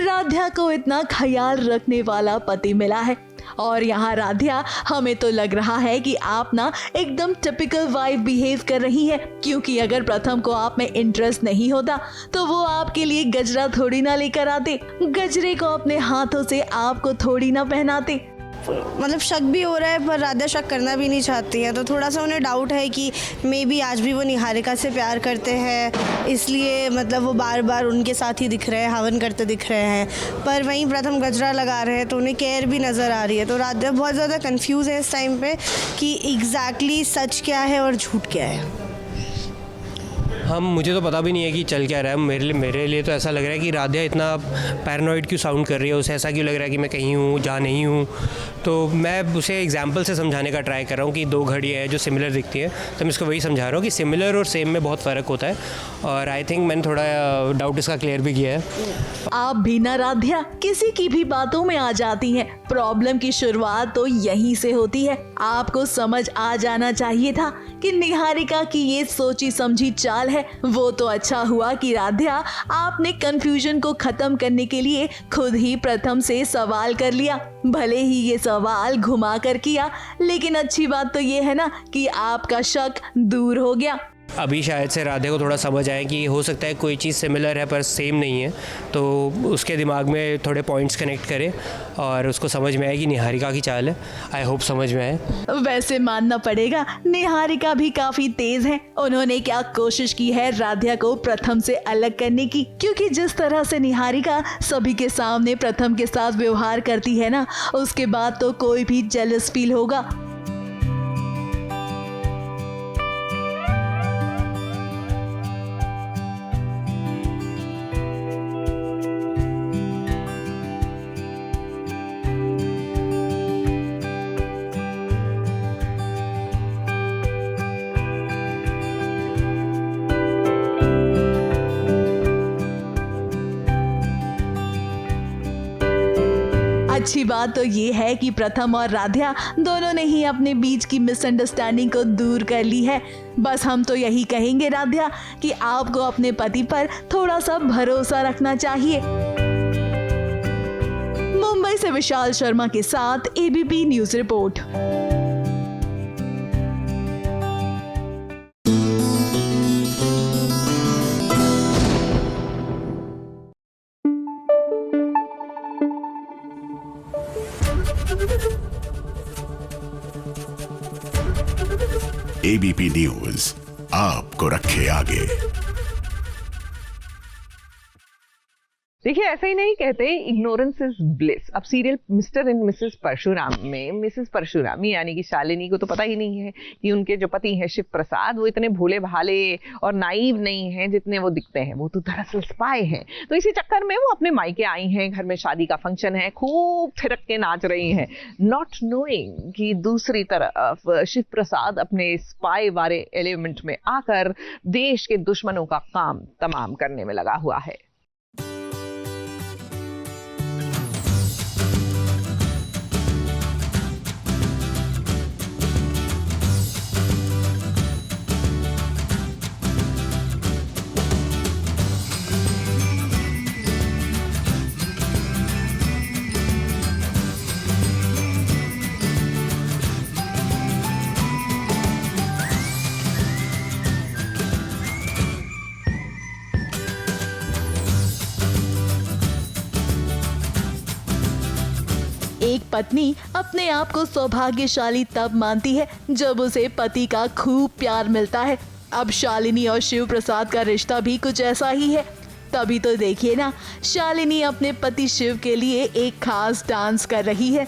राध्या को इतना ख्याल रखने वाला पति मिला है, और यहाँ राध्या हमें तो लग रहा है कि आप ना एकदम टिपिकल वाइफ बिहेव कर रही है, क्योंकि अगर प्रथम को आप में इंटरेस्ट नहीं होता तो वो आपके लिए गजरा थोड़ी ना लेकर आते, गजरे को अपने हाथों से आपको थोड़ी ना पहनाते। मतलब शक भी हो रहा है पर राधा शक करना भी नहीं चाहती है, तो थोड़ा सा उन्हें डाउट है कि मे बी आज भी वो निहारिका से प्यार करते हैं, इसलिए मतलब वो बार बार उनके साथ ही दिख रहे हैं, हवन करते दिख रहे हैं। पर वहीं प्रथम गजरा लगा रहे हैं तो उन्हें केयर भी नज़र आ रही है। तो राधा बहुत ज़्यादा कन्फ्यूज़ है इस टाइम पे कि एग्जैक्टली सच क्या है और झूठ क्या है। मुझे तो पता भी नहीं है कि चल क्या रहा है। मेरे लिए तो ऐसा लग रहा है कि राध्या इतना पैरानॉइड क्यों साउंड कर रही है, उसे ऐसा क्यों लग रहा है कि मैं कहीं हूँ जहाँ नहीं हूँ। तो मैं उसे एग्जांपल से समझाने का ट्राई कर रहा हूँ कि 2 घड़ियाँ हैं जो सिमिलर दिखती हैं, तो मैं इसको वही समझा रहा हूँ कि सिमिलर और सेम में बहुत फ़र्क होता है। और आई थिंक मैंने थोड़ा डाउट इसका क्लियर भी किया है। आप भी ना राध्या किसी की भी बातों में आ जाती हैं। प्रॉब्लम की शुरुआत तो यहीं से होती है। आपको समझ आ जाना चाहिए था कि निहारिका की ये सोची समझी चाल है। वो तो अच्छा हुआ कि राध्या आपने कंफ्यूजन को खत्म करने के लिए खुद ही प्रथम से सवाल कर लिया, भले ही ये सवाल घुमा कर किया, लेकिन अच्छी बात तो ये है ना कि आपका शक दूर हो गया। अभी शायद से राधे को थोड़ा समझ आए कि हो सकता है कोई चीज़ सिमिलर है पर सेम नहीं है, तो उसके दिमाग में थोड़े पॉइंट्स कनेक्ट करे और उसको समझ में आए कि निहारिका की चाल है। आई होप समझ में आए। वैसे मानना पड़ेगा निहारिका भी काफी तेज है। उन्होंने क्या कोशिश की है राध्या को प्रथम से अलग करने की, क्योंकि जिस तरह से निहारिका सभी के सामने प्रथम के साथ व्यवहार करती है ना, उसके बाद तो कोई भी जेलस फील होगा। अच्छी बात तो ये है कि प्रथम और राध्या दोनों ने ही अपने बीच की मिसअंडरस्टैंडिंग को दूर कर ली है। बस हम तो यही कहेंगे राध्या कि आपको अपने पति पर थोड़ा सा भरोसा रखना चाहिए। मुंबई से विशाल शर्मा के साथ ABP news report. ABP news आपको रखे आगे। देखिए, ऐसे ही नहीं कहते इग्नोरेंस इज ब्लिस। अब serial mister and missus Parshuram में मिसेस परशुरामी यानी कि शालिनी को तो पता ही नहीं है कि उनके जो पति हैं शिव प्रसाद वो इतने भोले भाले और नाइव नहीं हैं जितने वो दिखते हैं। वो तो दरअसल स्पाई हैं। तो इसी चक्कर में वो अपने मायके आई हैं, घर में शादी का फंक्शन है, खूब थिरक के नाच रही हैं, नॉट नोइंग कि दूसरी तरफ शिव प्रसाद अपने स्पाई वाले एलिमेंट में आकर देश के दुश्मनों का काम तमाम करने में लगा हुआ है। एक पत्नी अपने आप को सौभाग्यशाली तब मानती है जब उसे पति का खूब प्यार मिलता है। अब शालिनी और शिव प्रसाद का रिश्ता भी कुछ ऐसा ही है। तभी तो देखिए ना, शालिनी अपने पति शिव के लिए एक खास डांस कर रही है।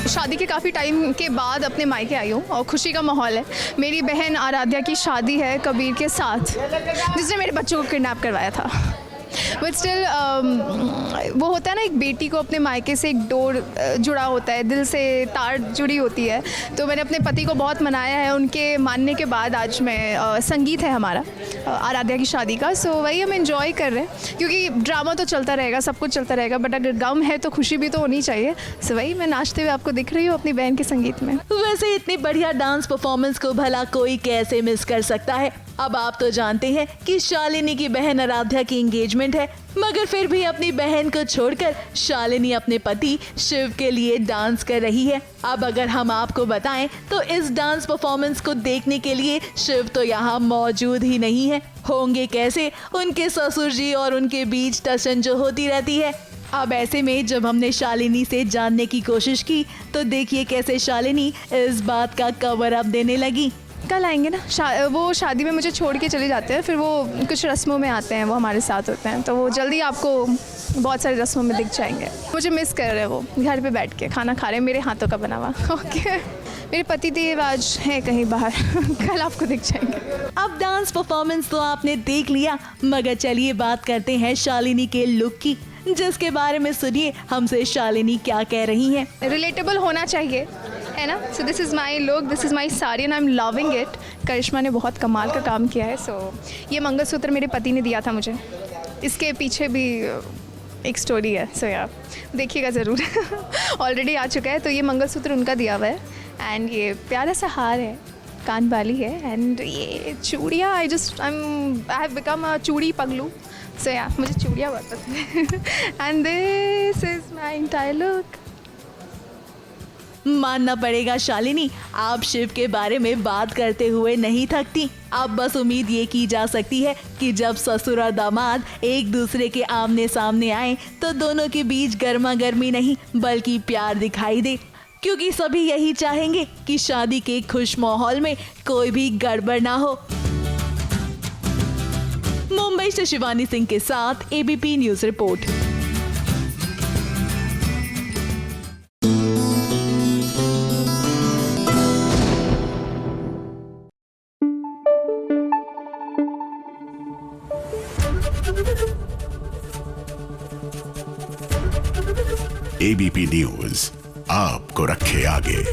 शादी के काफ़ी टाइम के बाद अपने मायके आई हूँ और खुशी का माहौल है। मेरी बहन आराध्या की शादी है कबीर के साथ, जिसने मेरे बच्चों को किडनैप करवाया था। बट स्टिल वो होता है ना, एक बेटी को अपने मायके से एक डोर जुड़ा होता है, दिल से तार जुड़ी होती है। तो मैंने अपने पति को बहुत मनाया है। उनके मानने के बाद आज मैं संगीत है हमारा आराध्या की शादी का, सो वही हम एंजॉय कर रहे हैं, क्योंकि ड्रामा तो चलता रहेगा, सब कुछ चलता रहेगा, बट अगर गम है तो खुशी भी तो होनी चाहिए। सो वही मैं नाचते हुए आपको दिख रही हूँ अपनी बहन के संगीत में। वैसे इतनी बढ़िया डांस परफॉर्मेंस को भला कोई कैसे मिस कर सकता है। अब आप तो जानते हैं कि शालिनी की बहन आराध्या की एंगेजमेंट है, मगर फिर भी अपनी बहन को छोड़कर शालिनी अपने पति शिव के लिए डांस कर रही है। अब अगर हम आपको बताएं तो इस डांस परफॉर्मेंस को देखने के लिए शिव तो यहाँ मौजूद ही नहीं है। होंगे कैसे? उनके ससुर जी और उनके बीच टशन जो होती रहती है। अब ऐसे में जब हमने शालिनी से जानने की कोशिश की तो देखिए कैसे शालिनी इस बात का कवर अप देने लगी। कल आएंगे ना, वो शादी में मुझे छोड़ के चले जाते हैं, फिर वो कुछ रस्मों में आते हैं, वो हमारे साथ होते हैं, तो वो जल्दी आपको बहुत सारी रस्मों में दिख जाएंगे। मुझे मिस कर रहे हैं, वो घर पे बैठ के खाना खा रहे हैं मेरे हाथों का बना हुआ। ओके, मेरे पति देव आज है कहीं बाहर। कल आपको दिख जाएंगे। अब डांस परफॉर्मेंस तो आपने देख लिया, मगर चलिए बात करते हैं शालिनी के लुक की, जिसके बारे में सुनिए हमसे शालिनी क्या कह रही हैं। रिलेटेबल होना चाहिए, है ना। So this is my look, this is my sari and I am loving it. Karishma ने बहुत कमाल का काम किया है। सो ये मंगलसूत्र मेरे पति ने दिया था मुझे, इसके पीछे भी एक स्टोरी है। सो यार देखिएगा ज़रूर। ऑलरेडी आ चुका है। तो ये मंगलसूत्र उनका दिया हुआ है एंड ये प्यारा सा हार है, कान वाली है एंड ये चूड़ियाँ आई हैव बिकम अ चूड़ी पगलू सो या मुझे चूड़ियाँ बहुत पसंद है and this is my entire look. मानना पड़ेगा शालिनी, आप शिव के बारे में बात करते हुए नहीं थकती। अब बस उम्मीद ये की जा सकती है कि जब ससुर और दामाद एक दूसरे के आमने सामने आए तो दोनों के बीच गर्मा गर्मी नहीं बल्कि प्यार दिखाई दे, क्योंकि सभी यही चाहेंगे कि शादी के खुश माहौल में कोई भी गड़बड़ ना हो। मुंबई से शिवानी सिंह के साथ ABP news report. ABP news आपको रखे आगे।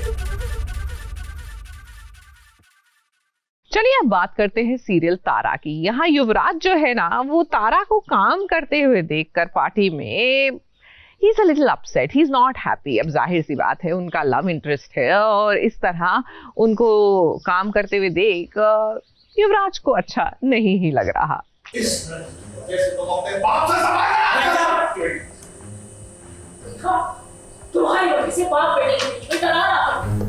चलिए अब बात करते हैं सीरियल तारा की। यहाँ युवराज जो है ना, वो तारा को काम करते हुए देखकर पार्टी में he is a little upset, he is not happy. अब जाहिर सी बात है उनका लव इंटरेस्ट है और इस तरह उनको काम करते हुए देख युवराज को अच्छा नहीं ही लग रहा। तुम्हारी वजह से बाप बेटे के बीच में दरार आ गई।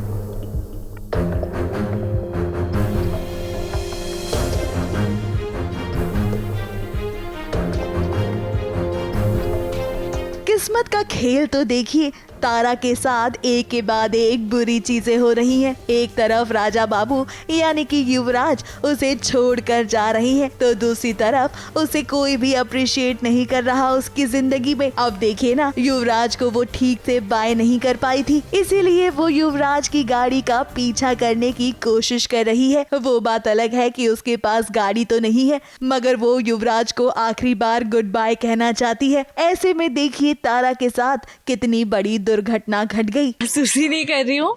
किस्मत का खेल तो देखिए, तारा के साथ एक के बाद एक बुरी चीजें हो रही हैं। एक तरफ राजा बाबू यानी कि युवराज उसे छोड़कर जा रही हैं, तो दूसरी तरफ उसे कोई भी अप्रिशिएट नहीं कर रहा उसकी जिंदगी में। अब देखिए ना, युवराज को वो ठीक से बाय नहीं कर पाई थी, इसीलिए वो युवराज की गाड़ी का पीछा करने की कोशिश कर रही है। वो बात अलग है कि उसके पास गाड़ी तो नहीं है, मगर वो युवराज को आखिरी बार गुड बाय कहना चाहती है। ऐसे में देखिए तारा के साथ कितनी बड़ी दुर्घटना घट गई। महसूस नहीं कर रही हूँ।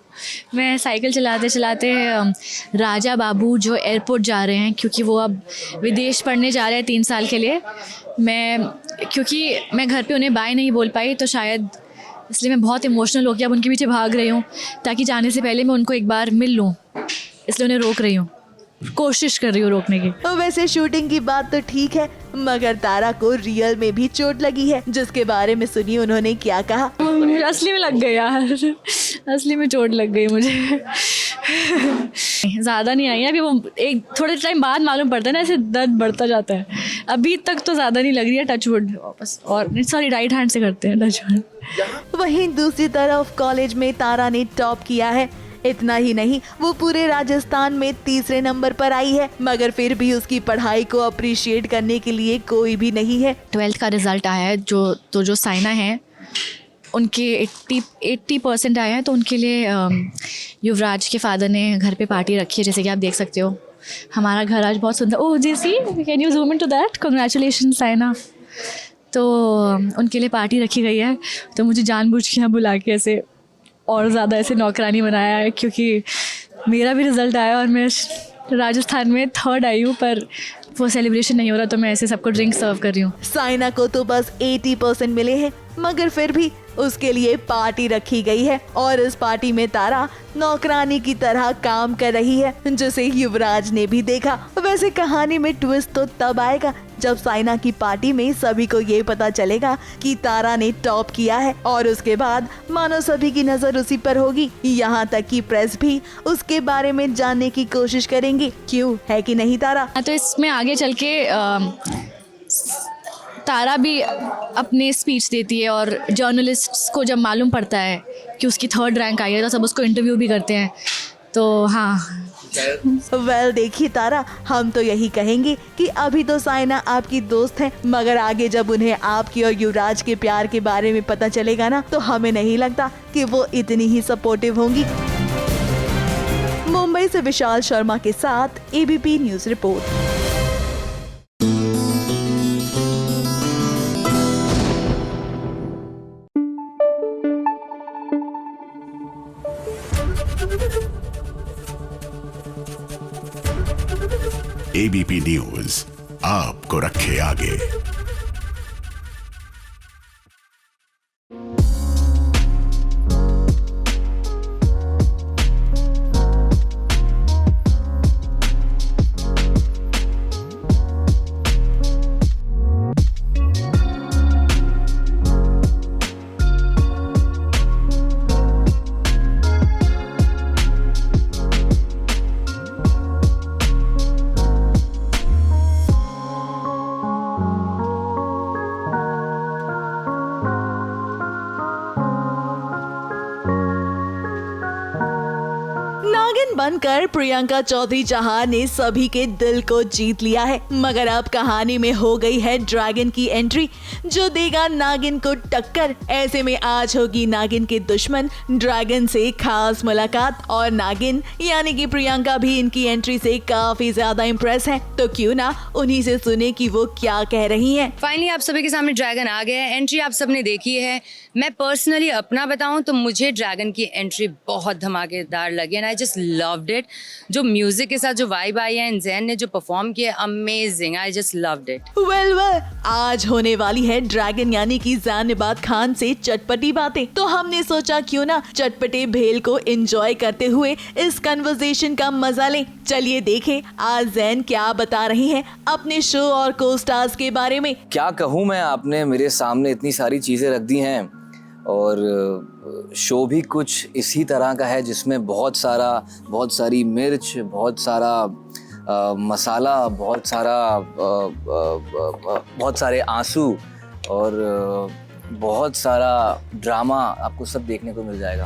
मैं साइकिल चलाते चलाते राजा बाबू जो एयरपोर्ट जा रहे हैं, क्योंकि वो अब विदेश पढ़ने जा रहे हैं 3 साल के लिए। क्योंकि मैं घर पे उन्हें बाय नहीं बोल पाई, तो शायद इसलिए मैं बहुत इमोशनल हो गया। अब उनके पीछे भाग रही हूँ ताकि जाने से पहले मैं उनको एक बार मिल लूँ, इसलिए उन्हें रोक रही हूँ, कोशिश कर रही हूँ रोकने की। वैसे शूटिंग की बात तो ठीक है, मगर तारा को रियल में भी चोट लगी है, जिसके बारे में सुनिए उन्होंने क्या कहा। असली में लग गई यार, असली में चोट लग गई मुझे। ज़्यादा नहीं आई है अभी, वो एक थोड़े टाइम बाद मालूम पड़ता है ना, ऐसे दर्द बढ़ता जाता है। अभी तक तो ज़्यादा नहीं लग रही है, टच वुड वापस। और सॉरी, राइट हैंड से करते हैं टच वुड। वहीं दूसरी तरफ कॉलेज में तारा ने टॉप किया है। इतना ही नहीं, वो पूरे राजस्थान में 3रे नंबर पर आई है, मगर फिर भी उसकी पढ़ाई को अप्रिशिएट करने के लिए कोई भी नहीं है। 12th का रिजल्ट आया है, जो साइना है उनके 80% आए हैं, तो उनके लिए युवराज के फादर ने घर पे पार्टी रखी है, जैसे कि आप देख सकते हो। हमारा घर आज बहुत सुंदर। Oh Jessie, can you zoom in to that? Congratulation Saina. तो उनके लिए पार्टी रखी गई है, तो मुझे जानबूझ के यहाँ बुला के ऐसे और ज़्यादा ऐसे नौकरानी बनाया है, क्योंकि मेरा भी रिज़ल्ट आया और मैं राजस्थान में 3rd आई हूँ, पर वो सेलिब्रेशन नहीं हो रहा, तो मैं ऐसे सबको ड्रिंक सर्व कर रही हूँ। साइना को तो बस 80% मिले हैं, मगर फिर भी उसके लिए पार्टी रखी गई है और इस पार्टी में तारा नौकरानी की तरह काम कर रही है, जिसे युवराज ने भी देखा। वैसे कहानी में ट्विस्ट तो तब आएगा जब साइना की पार्टी में सभी को ये पता चलेगा कि तारा ने टॉप किया है, और उसके बाद मानो सभी की नजर उसी पर होगी। यहाँ तक कि प्रेस भी उसके बारे में जानने की कोशिश करेंगे। क्यों, है कि नहीं तारा? तो इसमें आगे चल के तारा भी अपने स्पीच देती है, और जर्नलिस्ट्स को जब मालूम पड़ता है कि उसकी 3rd रैंक आई है, तो सब उसको इंटरव्यू भी करते हैं। तो हाँ, वेल देखिए तारा, हम तो यही कहेंगे कि अभी तो साइना आपकी दोस्त है, मगर आगे जब उन्हें आपकी और युवराज के प्यार के बारे में पता चलेगा ना, तो हमें नहीं लगता कि वो इतनी ही सपोर्टिव होंगी। मुंबई से विशाल शर्मा के साथ ABP news report. ABP news आपको रखे आगे। विलेन बनकर प्रियंका चौधरी चौहान ने सभी के दिल को जीत लिया है, मगर अब कहानी में हो गई है ड्रैगन की एंट्री जो देगा नागिन को टक्कर। ऐसे में आज होगी नागिन के दुश्मन ड्रैगन से खास मुलाकात और नागिन यानी कि प्रियंका भी इनकी एंट्री से काफी ज्यादा इम्प्रेस है। तो क्यों ना उन्हीं से सुने कि वो क्या कह रही हैं। फाइनली आप सभी के सामने ड्रैगन आ गया है। एंट्री आप सबने देखी है। मैं पर्सनली अपना बताऊं तो मुझे ड्रैगन की एंट्री बहुत धमाकेदार लगी and I just loved it. जो म्यूजिक के साथ जो वाइब आई है एंड ज़ैन ने जो परफॉर्म किया amazing, I just loved it. Well आज होने वाली है ड्रैगन यानी कि ज़ैन निबात खान से चटपटी बातें, तो हमने सोचा क्यों ना चटपटे भेल को एंजॉय करते हुए इस कन्वर्सेशन का मजा लें। चलिए देखें आज ज़ैन क्या बता रही हैं अपने शो और को स्टार्स के बारे में। क्या कहूँ मैं, आपने मेरे सामने इतनी सारी चीज़ें रख दी हैं और शो भी कुछ इसी तरह का है जिसमें बहुत सारी मिर्च, बहुत सारा मसाला, बहुत सारे आंसू और बहुत सारा ड्रामा आपको सब देखने को मिल जाएगा।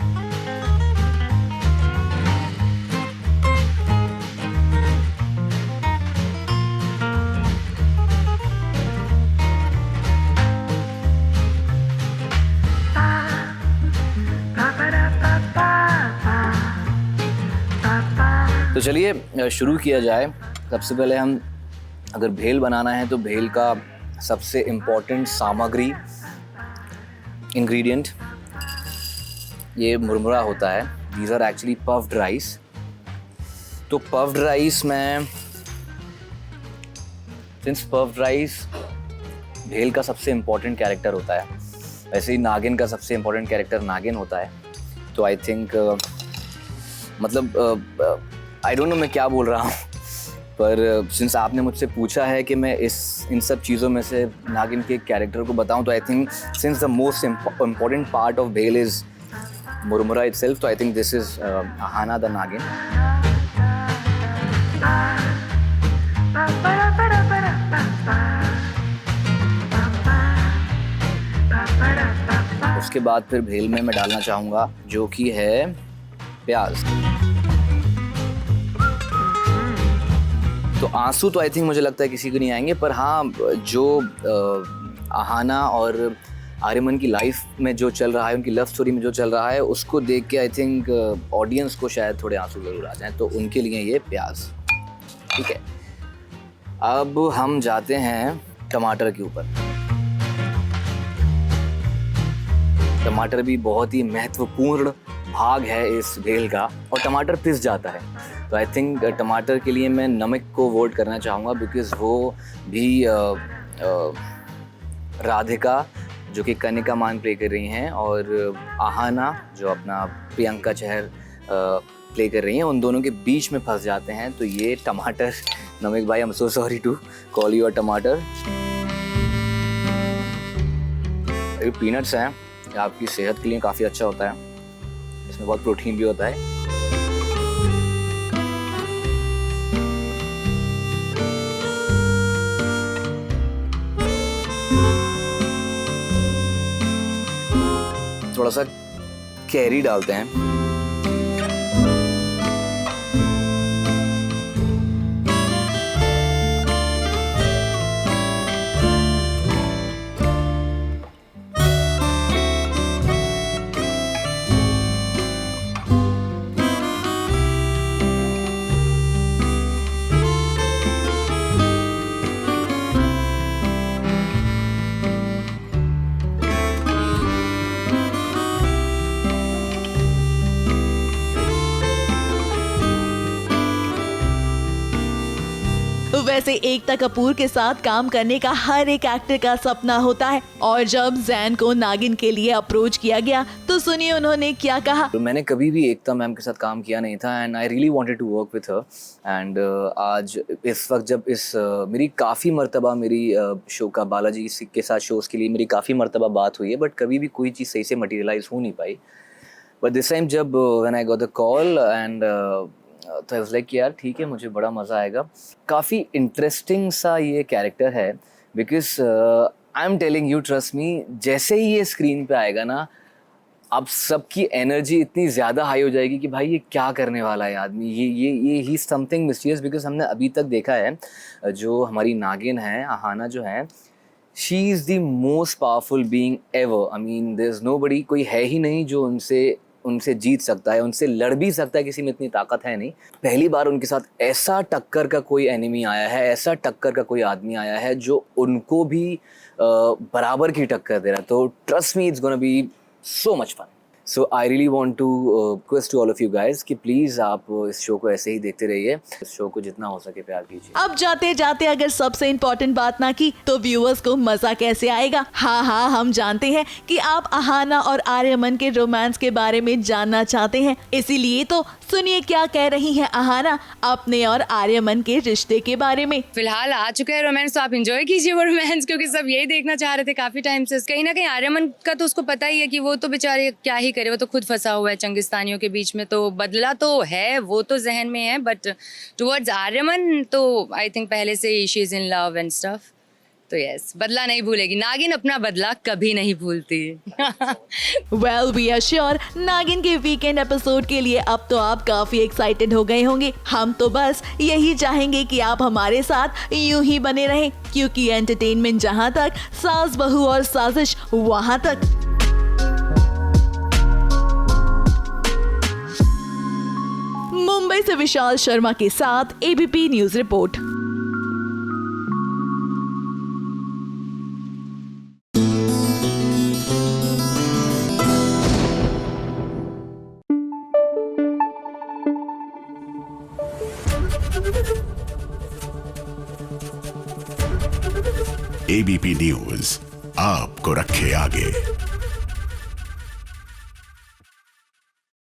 तो चलिए शुरू किया जाए। सबसे पहले हम अगर भेल बनाना है तो भेल का सबसे इम्पोर्टेंट सामग्री इंग्रेडिएंट ये मुरमुरा होता है। These are actually puffed rice. तो पफ्ड राइस में सिंस पफ्ड राइस भेल का सबसे इम्पोर्टेंट कैरेक्टर होता है, वैसे ही नागिन का सबसे इम्पोर्टेंट कैरेक्टर नागिन होता है। तो I think I don't know मैं क्या बोल रहा हूँ, पर सिंस आपने मुझसे पूछा है कि मैं इन सब चीज़ों में से नागिन के कैरेक्टर को बताऊं, तो I think since the most important part of भेल इज़ मुरमुरा इटसेल्फ, तो I think this is Aahana the नागिन। उसके बाद फिर भेल में मैं डालना चाहूँगा जो कि है प्याज। तो आंसू तो आई थिंक मुझे लगता है किसी को नहीं आएंगे, पर हाँ जो आहाना और आर्यमन की लाइफ में जो चल रहा है, उनकी लव स्टोरी में जो चल रहा है, उसको देख के आई थिंक ऑडियंस को शायद थोड़े आंसू जरूर आ जाएं, तो उनके लिए ये प्याज। ठीक है, अब हम जाते हैं टमाटर के ऊपर। टमाटर भी बहुत ही महत्वपूर्ण भाग है इस भेल का, और टमाटर पिस जाता है। तो आई थिंक टमाटर के लिए मैं नमक को वोट करना चाहूँगा, बिकॉज़ वो भी राधिका जो कि कनिका मान प्ले कर रही हैं और आहाना जो अपना प्रियंका चहर प्ले कर रही हैं, उन दोनों के बीच में फंस जाते हैं। तो ये टमाटर, नमक भाई I am so sorry to call you a tamatar. ये पीनट्स हैं, आपकी सेहत के लिए काफ़ी अच्छा होता है, इसमें बहुत प्रोटीन भी होता है। थोड़ा सा कैरी डालते हैं। वैसे एकता कपूर के साथ काम करने का हर एक एक्टर का सपना होता है, और जब ज़ैन को नागिन के लिए अप्रोच किया गया तो सुनिए उन्होंने क्या कहा। तो मैंने कभी भी एकता मैम के साथ काम किया नहीं था and I really wanted to work with her. And आज इस वक्त जब मेरी काफ़ी मर्तबा मेरी शो का बालाजी के साथ शोज़ के लिए मेरी काफ़ी मर्तबा बात हुई है, बट कभी भी कोई चीज़ सही से मटीरियलाइज हो नहीं पाई। बट दिस टाइम जब when I got the call and तो आई वाज लाइक यार ठीक है, मुझे बड़ा मज़ा आएगा। काफ़ी इंटरेस्टिंग सा ये कैरेक्टर है, because I am telling you, trust me, जैसे ही ये स्क्रीन पे आएगा ना, अब सबकी एनर्जी इतनी ज़्यादा हाई हो जाएगी कि भाई ये क्या करने वाला है आदमी, ये ही समथिंग मिस्टीरियस। बिकॉज हमने अभी तक देखा है जो हमारी नागिन है, आहाना जो है, she is the most powerful being ever. I mean there is nobody, कोई है ही नहीं जो उनसे जीत सकता है, उनसे लड़ भी सकता है, किसी में इतनी ताकत है नहीं। पहली बार उनके साथ ऐसा टक्कर का कोई एनिमी आया है, ऐसा टक्कर का कोई आदमी आया है जो उनको भी बराबर की टक्कर दे रहा है। तो trust me, it's gonna be so much fun. So I really want to request to all of you guys कि प्लीज़ आप इस शो को ऐसे ही देखते रहिए, इस शो को जितना हो सके प्यार कीजिए। अब जाते जाते अगर सबसे इम्पोर्टेंट बात ना की तो व्यूअर्स को मजा कैसे आएगा। हाँ, हम जानते हैं कि आप आहाना और आर्यमन के रोमांस के बारे में जानना चाहते हैं, इसीलिए तो सुनिए क्या कह रही हैं आहाना अपने और आर्यमन के रिश्ते के बारे में। फिलहाल आ चुका है रोमांस, तो आप एंजॉय कीजिए वो रोमांस, क्योंकि सब यही देखना चाह रहे थे काफी टाइम से। कहीं ना कहीं आर्यमन का तो उसको पता ही है कि वो तो बेचारे क्या ही करे, वो तो खुद फंसा हुआ है चंगिस्तानियों के बीच में, तो बदला तो है, वो तो जहन में है, बट टुवर्ड्स आर्यमन तो आई थिंक पहले से ही she is in love and stuff. तो यस, बदला नहीं भूलेगी नागिन, अपना बदला कभी नहीं भूलती। Well we are sure Naagin के वीकेंड एपिसोड के लिए अब तो आप काफी एक्साइटेड हो गए होंगे। हम तो बस यही चाहेंगे कि आप हमारे साथ यूं ही बने रहें, क्योंकि एंटरटेनमेंट जहां तक, सास बहू और साजिश वहां तक। मुंबई से विशाल शर्मा के साथ ABP news report. ABP news आपको रखे आगे।